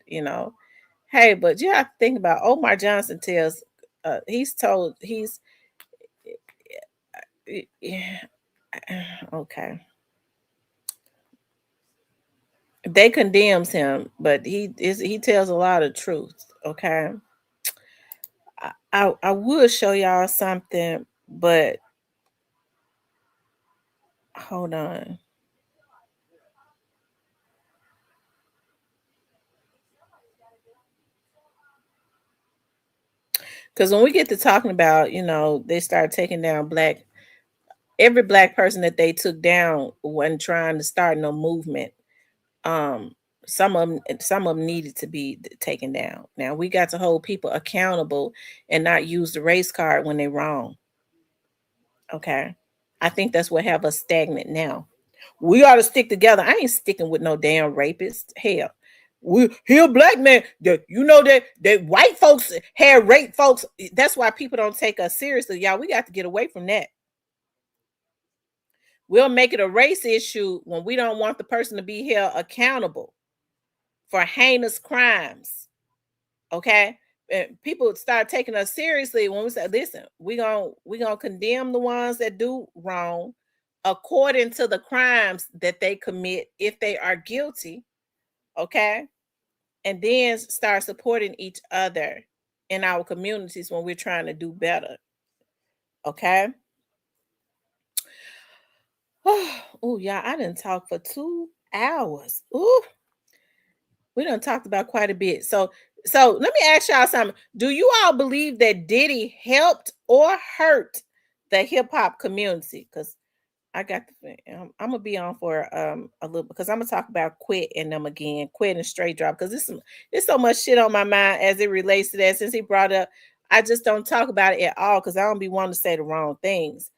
Hey, but you have to think about Omar Johnson tells, he's told, yeah, okay. They condemns him, but he tells a lot of truth. Okay, I would show y'all something, but hold on. Because when we get to talking about, they start taking down every black person that they took down wasn't trying to start no movement. Um, some of them needed to be taken down. Now we got to hold people accountable and not use the race card when they're wrong. Okay, I think that's what have us stagnant now. We ought to stick together. I ain't sticking with no damn rapist. Hell, he a black man. That white folks had rape folks. That's why people don't take us seriously, y'all. We got to get away from that. We'll make it a race issue when we don't want the person to be held accountable for heinous crimes. Okay, and people start taking us seriously when we say, "Listen, we gonna condemn the ones that do wrong according to the crimes that they commit if they are guilty." Okay, and then start supporting each other in our communities when we're trying to do better. Okay. Oh, yeah, I didn't talk for 2 hours. Ooh, we done talked about quite a bit. So let me ask y'all something. Do you all believe that Diddy helped or hurt the hip hop community? Because I got I'm gonna be on for a little, because I'm gonna talk about Quit and them again, Quit and Straight Drop, because there's so much shit on my mind as it relates to that. Since he brought up, I just don't talk about it at all because I don't be wanting to say the wrong things.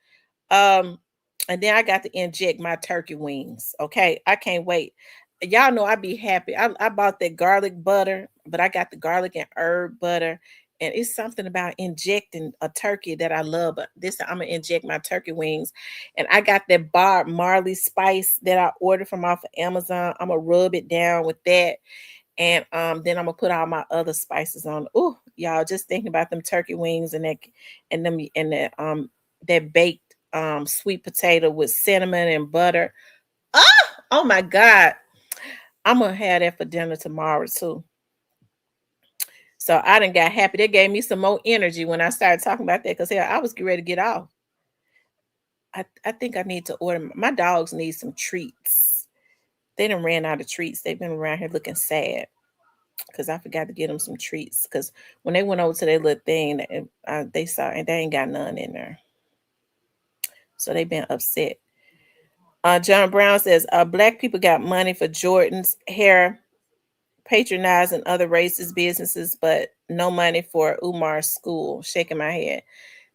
Um, and then I got to inject my turkey wings. Okay, I can't wait. Y'all know I be happy. I bought that garlic butter, but I got the garlic and herb butter. And it's something about injecting a turkey that I love. But this I'm gonna inject my turkey wings, and I got that Bob Marley spice that I ordered from off of Amazon. I'm gonna rub it down with that, and then I'm gonna put all my other spices on. Oh, y'all, just thinking about them turkey wings and that baked sweet potato with cinnamon and butter. Oh my god, I'm gonna have that for dinner tomorrow too. So I done got happy. That gave me some more energy when I started talking about that, because hell, I was getting ready to get off. I think I need to order. My dogs need some treats. They done ran out of treats. They've been around here looking sad because I forgot to get them some treats. Because when they went over to their little thing, they saw and they ain't got none in there, so they been upset. John Brown says, black people got money for Jordan's hair, patronizing other races' businesses, but no money for Umar's school. Shaking my head.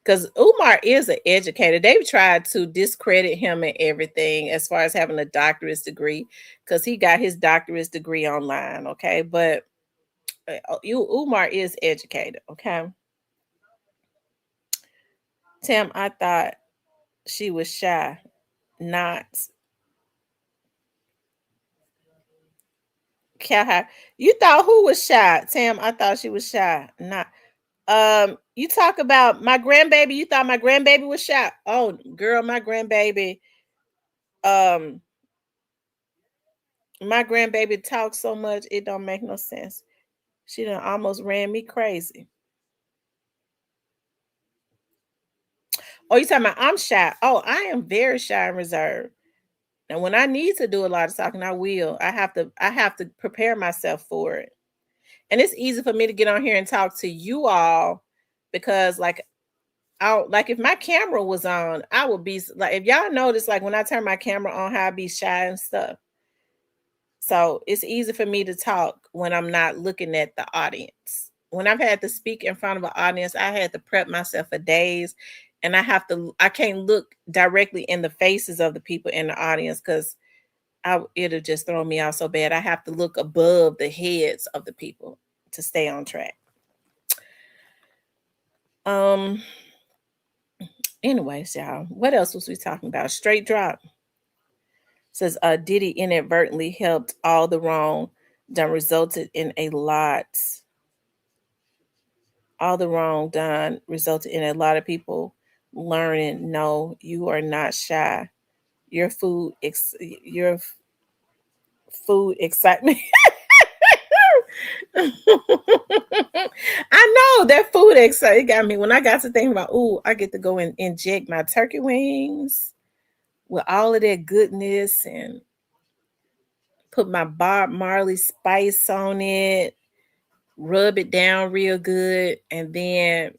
Because Umar is an educator. They've tried to discredit him and everything as far as having a doctorate degree, because he got his doctorate degree online. Okay. But Umar is educated. Okay. Tim, I thought she was shy, not Cal. You thought who was shy? Tim, I thought she was shy. Not you talk about my grandbaby. You thought my grandbaby was shy. Oh, girl, um my grandbaby talks so much it don't make no sense. She done almost ran me crazy. Oh, you talking about I'm shy? Oh, I am very shy and reserved. And when I need to do a lot of talking, I will. I have to prepare myself for it. And it's easy for me to get on here and talk to you all because like if my camera was on, I would be like, if y'all notice, like when I turn my camera on, how I be shy and stuff. So it's easy for me to talk when I'm not looking at the audience. When I've had to speak in front of an audience, I had to prep myself for days, and I can't look directly in the faces of the people in the audience because it'll just throw me out so bad. I have to look above the heads of the people to stay on track. Um. Anyways, y'all, what else was we talking about? Straight drop says Diddy inadvertently helped all the wrong done resulted in a lot. All the wrong done resulted in a lot of people learning. No, you are not shy. Your your food excitement. I know that food excitement got me when I got to thinking about, ooh, I get to go and inject my turkey wings with all of that goodness and put my Bob Marley spice on it, rub it down real good, and then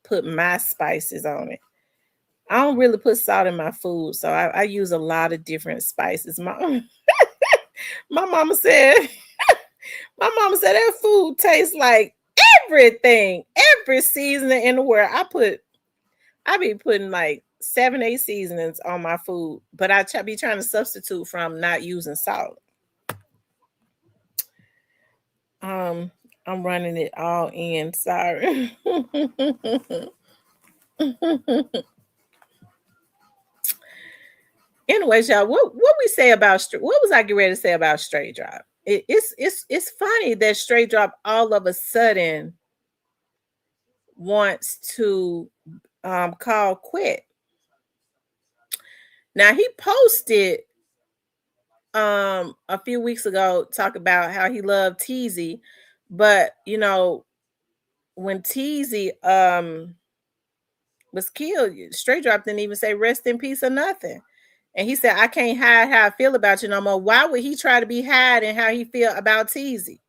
put my spices on it. I don't really put salt in my food, so I use a lot of different spices. My mama said, my mama said that food tastes like everything, every seasoning in the world. I be putting like 7, 8 seasonings on my food, but be trying to substitute from not using salt. Um, I'm running it all in. Sorry. Anyways, y'all, what we say about what was I getting ready to say about straight drop? It's funny that straight drop all of a sudden wants to call quit. Now he posted a few weeks ago talk about how he loved Teasy, but when Teasy was killed, straight drop didn't even say rest in peace or nothing. And he said, I can't hide how I feel about you no more. Why would he try to be hiding how he feel about Teasy?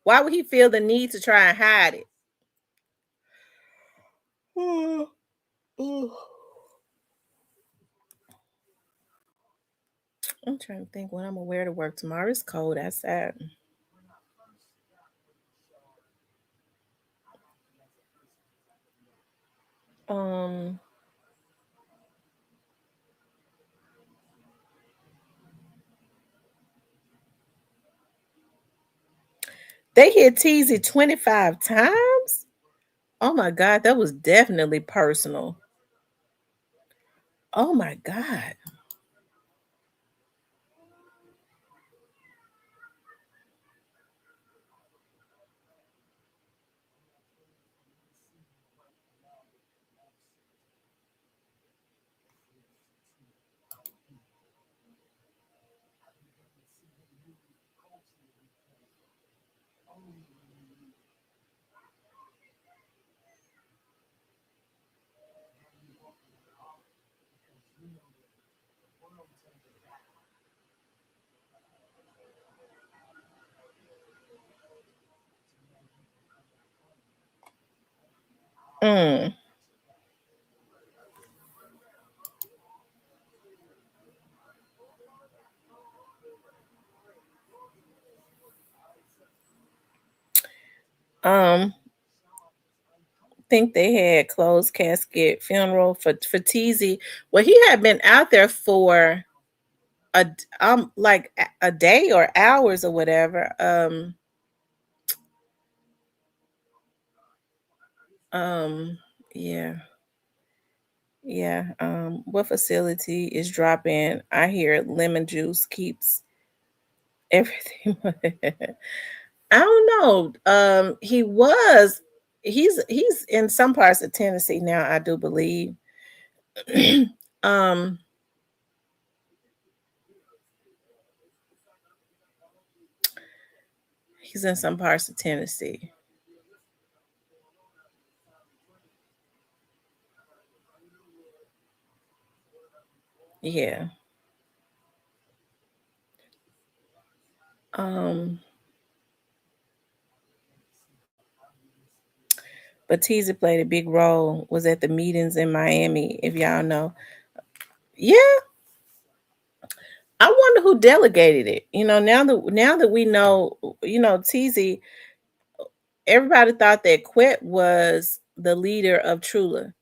Why would he feel the need to try and hide it? I'm trying to think when I'm gonna wear to work tomorrow. It's cold outside. Um, they hit Teasy 25 times. Oh my god, that was definitely personal. Oh my god. Mm. Um, think they had closed casket funeral for Teasy. Well, he had been out there for a like a day or hours or whatever. Um, yeah, yeah. What facility is dropping? I hear lemon juice keeps everything. I don't know. He's in some parts of Tennessee now, I do believe. um he's in some parts of Tennessee. Yeah. Um but Teaser played a big role, was at the meetings in Miami, if y'all know. Yeah, I wonder who delegated it. Now that we know, Teasy, everybody thought that Quet was the leader of Trula.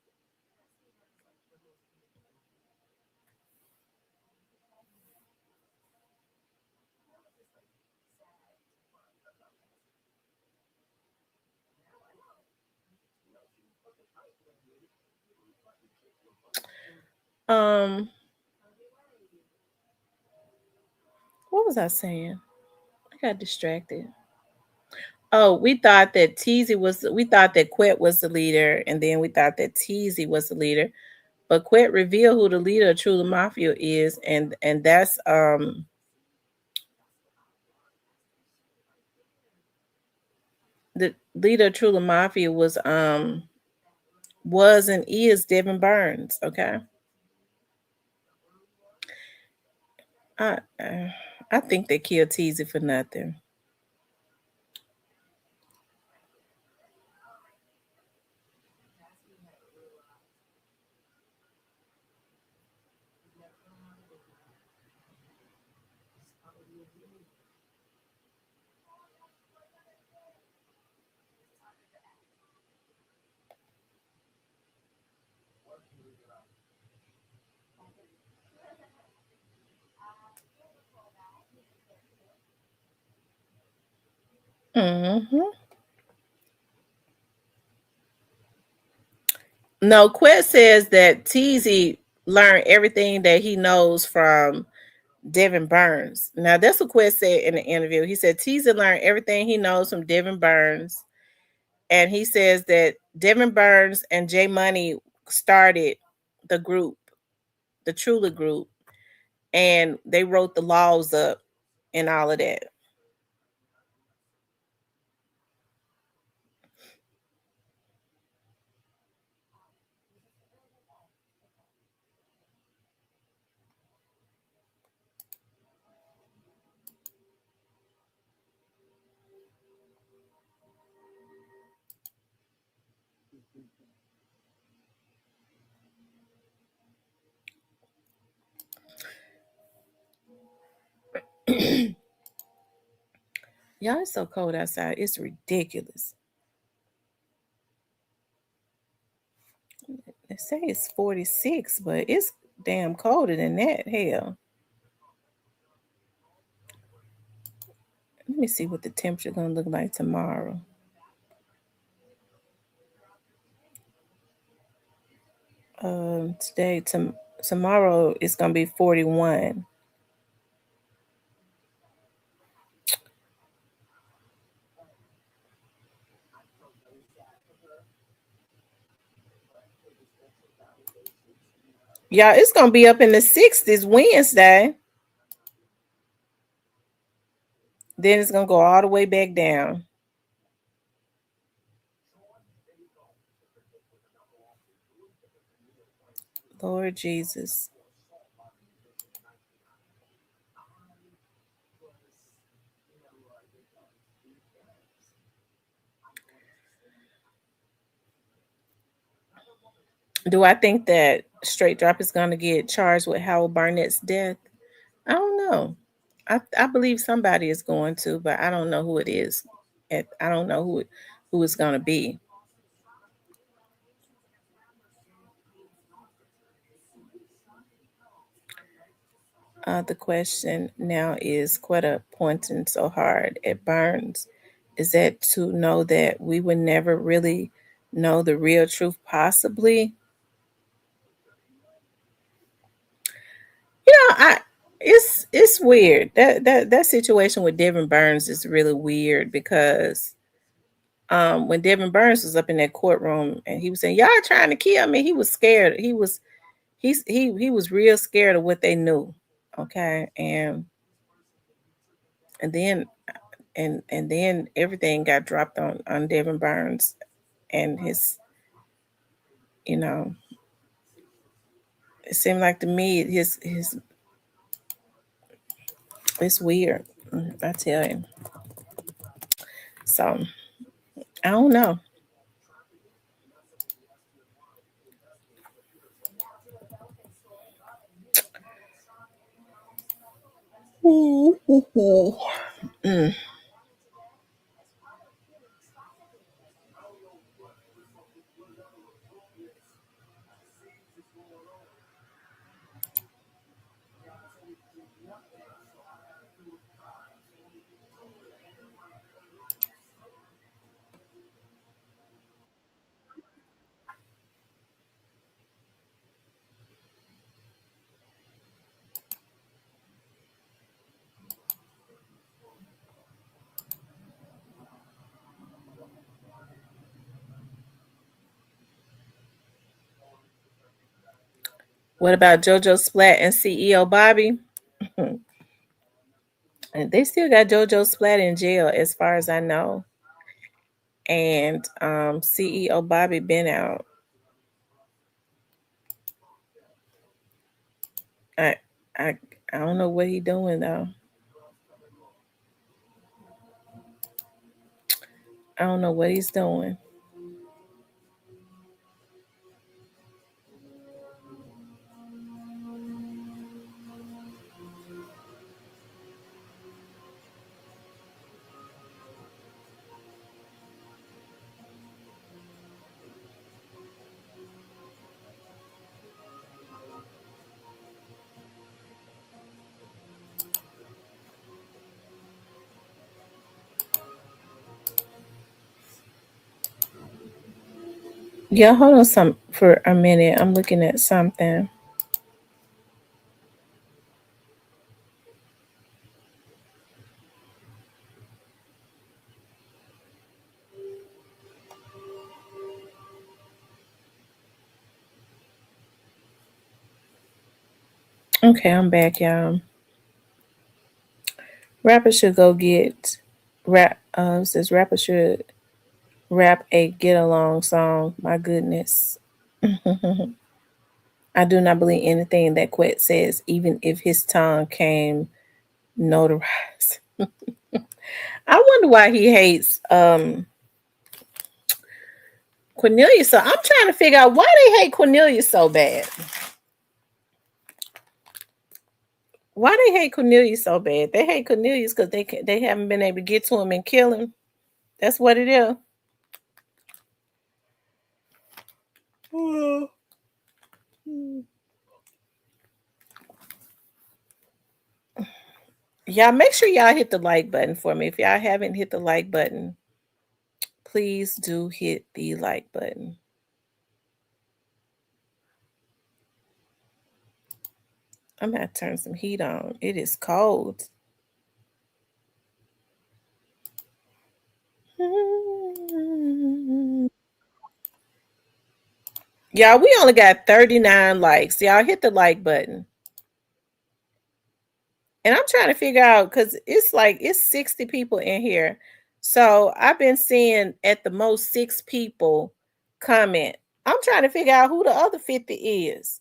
Um, what was I saying? I got distracted. Oh, we thought that Quet was the leader, and then we thought that Teasy was the leader. But Quet revealed who the leader of True Mafia is, and that's the leader of True Mafia was and is Devin Burns. Okay, I uh, I think they killed Teasy for nothing. Hmm. No, Quet says that Teasy learned everything that he knows from Devin Burns. Now, that's what Quest said in the interview. He said Teaser learned everything he knows from Devin Burns. And he says that Devin Burns and J Money started the group, the Trula group, and they wrote the laws up and all of that. Y'all, it's so cold outside. It's ridiculous. They say it's 46, but it's damn colder than that. Hell. Let me see what the temperature gonna look like tomorrow. Tomorrow it's gonna be 41. Yeah, it's gonna be up in the 60s Wednesday. Then it's gonna go all the way back down. Lord Jesus. Do I think that Straight Drop is gonna get charged with Howard Barnett's death? I don't know. I believe somebody is going to, but I don't know who it is. I don't know who it's going to be. The question now is, Quetta pointing so hard at Burns. Is that to know that we would never really know the real truth, possibly? I it's weird. That situation with Devin Burns is really weird because when Devin Burns was up in that courtroom and he was saying, "Y'all trying to kill me," he was scared. He was real scared of what they knew. Okay. And then and then everything got dropped on Devin Burns and his, you know, it seemed like to me his it's weird. I tell you. So I don't know. Mm. What about JoJo Splat and CEO Bobby? And they still got JoJo Splat in jail, as far as I know. And CEO Bobby been out. I I I don't know what he doing though. I don't know what he's doing. Yeah, hold on some for a minute. I'm looking at something. Okay, I'm back, y'all. Rapper should go get rap. Says rapper should rap a get along song. My goodness. I do not believe anything that Quet says, even if his tongue came notarized. I wonder why he hates Cornelius. So I'm trying to figure out why they hate Cornelius so bad. Why they hate Cornelius so bad? They hate Cornelius because they haven't been able to get to him and kill him. That's what it is. Y'all make sure y'all hit the like button for me. If y'all haven't hit the like button, please do hit the like button. I'm gonna turn some heat on. It is cold. Y'all, we only got 39 likes. Y'all hit the like button. And I'm trying to figure out because it's like it's 60 people in here. So I've been seeing at the most 6 people comment. I'm trying to figure out who the other 50 is.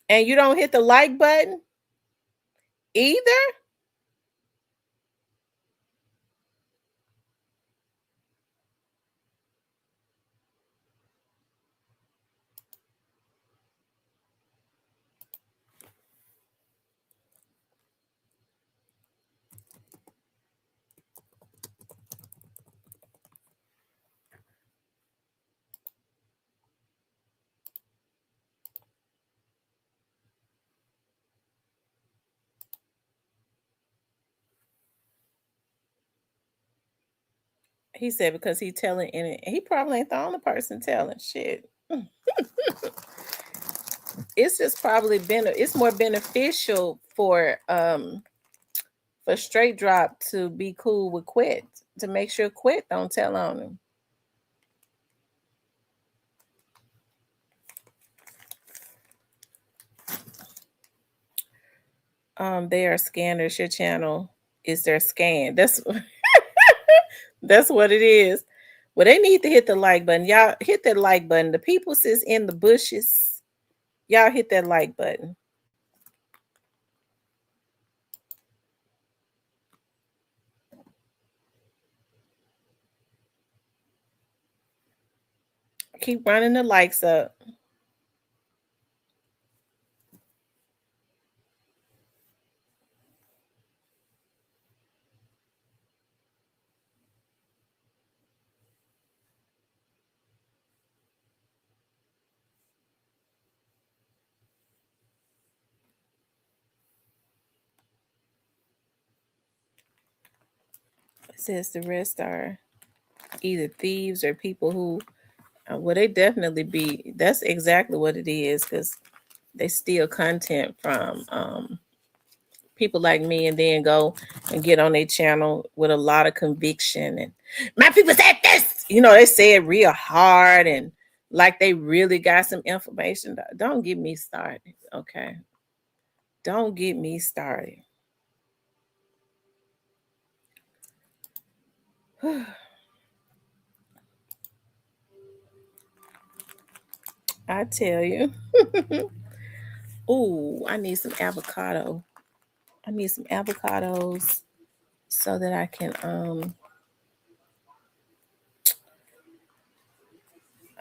And you don't hit the like button either? He said because he telling, and he probably ain't the only person telling shit. It's just probably been it's more beneficial for straight drop to be cool with Quit, to make sure Quit don't tell on him. They are scanners. Your channel is their scan. That's what it is. Well, they need to hit the like button. Y'all hit that like button. The people sits in the bushes. Y'all hit that like button. Keep running the likes up. It says the rest are either thieves or people who, well, they definitely be. That's exactly what it is because they steal content from people like me and then go and get on their channel with a lot of conviction and my people said this. They say it real hard and like they really got some information. Don't get me started, okay? Don't get me started. I tell you. Ooh, I need some avocado. I need some avocados so that I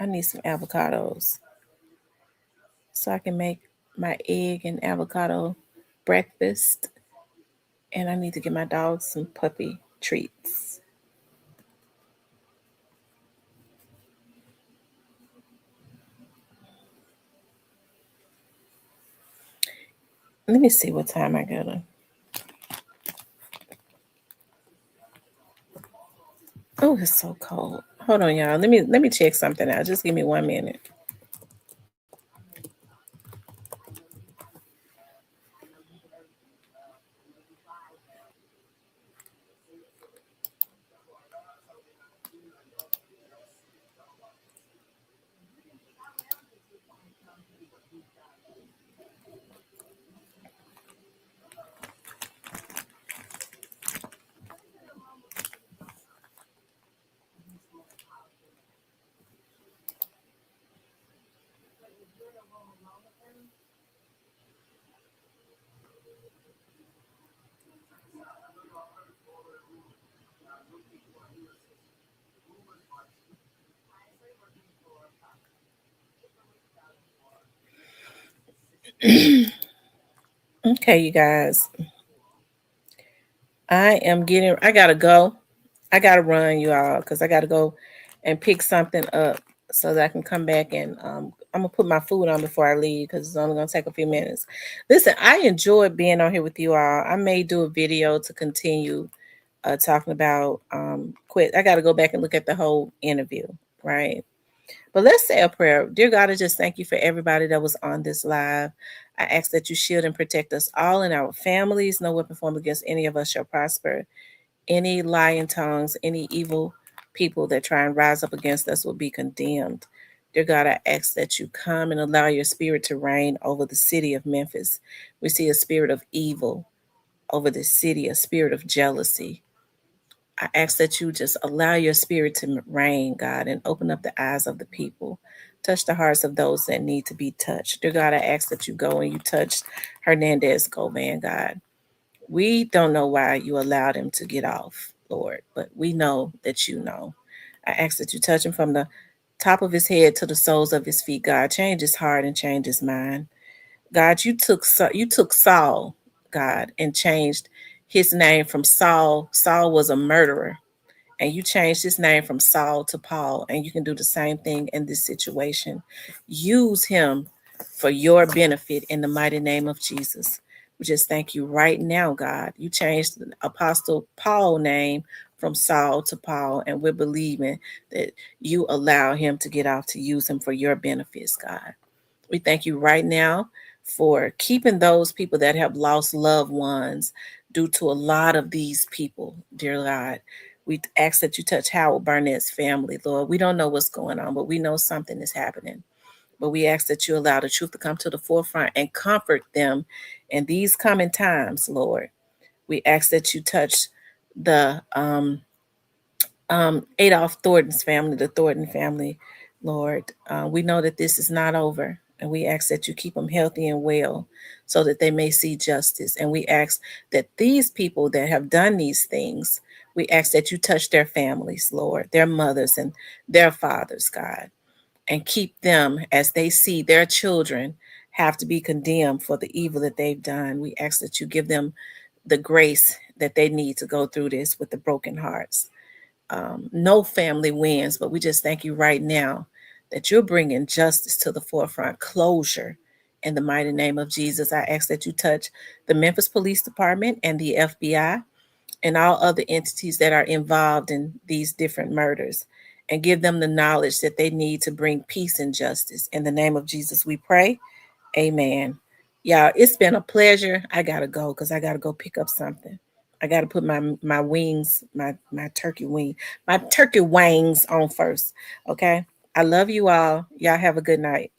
need some avocados so I can make my egg and avocado breakfast. And I need to get my dog some puppy treats. Let me see what time I gotta. Oh, it's so cold. Hold on, y'all. Let me check something out. Just give me 1 minute. Okay, you guys. I gotta go. I gotta run, you all, because I gotta go and pick something up so that I can come back and I'm gonna put my food on before I leave because it's only gonna take a few minutes. Listen, I enjoyed being on here with you all. I may do a video to continue talking about Quit. I gotta go back and look at the whole interview, right? But let's say a prayer. Dear God, I just thank you for everybody that was on this live. I ask that you shield and protect us all and our families. No weapon formed against any of us shall prosper. Any lying tongues, any evil people that try and rise up against us will be condemned. Dear God, I ask that you come and allow your spirit to reign over the city of Memphis. We see a spirit of evil over the city, a spirit of jealousy. I ask that you just allow your spirit to reign, God, and open up the eyes of the people. Touch the hearts of those that need to be touched. Dear God, I ask that you go and you touch Hernandez Govan, God. We don't know why you allowed him to get off, Lord, but we know that you know. I ask that you touch him from the top of his head to the soles of his feet, God. Change his heart and change his mind. God, you took Saul, God, and changed his name from Saul. Saul was a murderer, and you changed his name from Saul to Paul, and you can do the same thing in this situation. Use him for your benefit in the mighty name of Jesus. We just thank you right now, God. You changed the Apostle Paul name from Saul to Paul, and we're believing that you allow him to get off to use him for your benefits, God. We thank you right now for keeping those people that have lost loved ones due to a lot of these people, dear God. We ask that you touch Howard Barnett's family, Lord. We don't know what's going on, but we know something is happening. But we ask that you allow the truth to come to the forefront and comfort them in these coming times, Lord. We ask that you touch the Adolph Thornton's family, the Thornton family, Lord. We know that this is not over, and we ask that you keep them healthy and well so that they may see justice. And we ask that these people that have done these things, we ask that you touch their families, Lord, their mothers and their fathers, God, and keep them as they see their children have to be condemned for the evil that they've done. We ask that you give them the grace that they need to go through this with the broken hearts. No family wins, but we just thank you right now that you're bringing justice to the forefront, closure in the mighty name of Jesus. I ask that you touch the Memphis Police Department and the FBI and all other entities that are involved in these different murders and give them the knowledge that they need to bring peace and justice. In the name of Jesus, we pray. Amen. Y'all, it's been a pleasure. I gotta go because I gotta go pick up something. I gotta put my wings, my turkey wing, my turkey wings on first. Okay. I love you all. Y'all have a good night.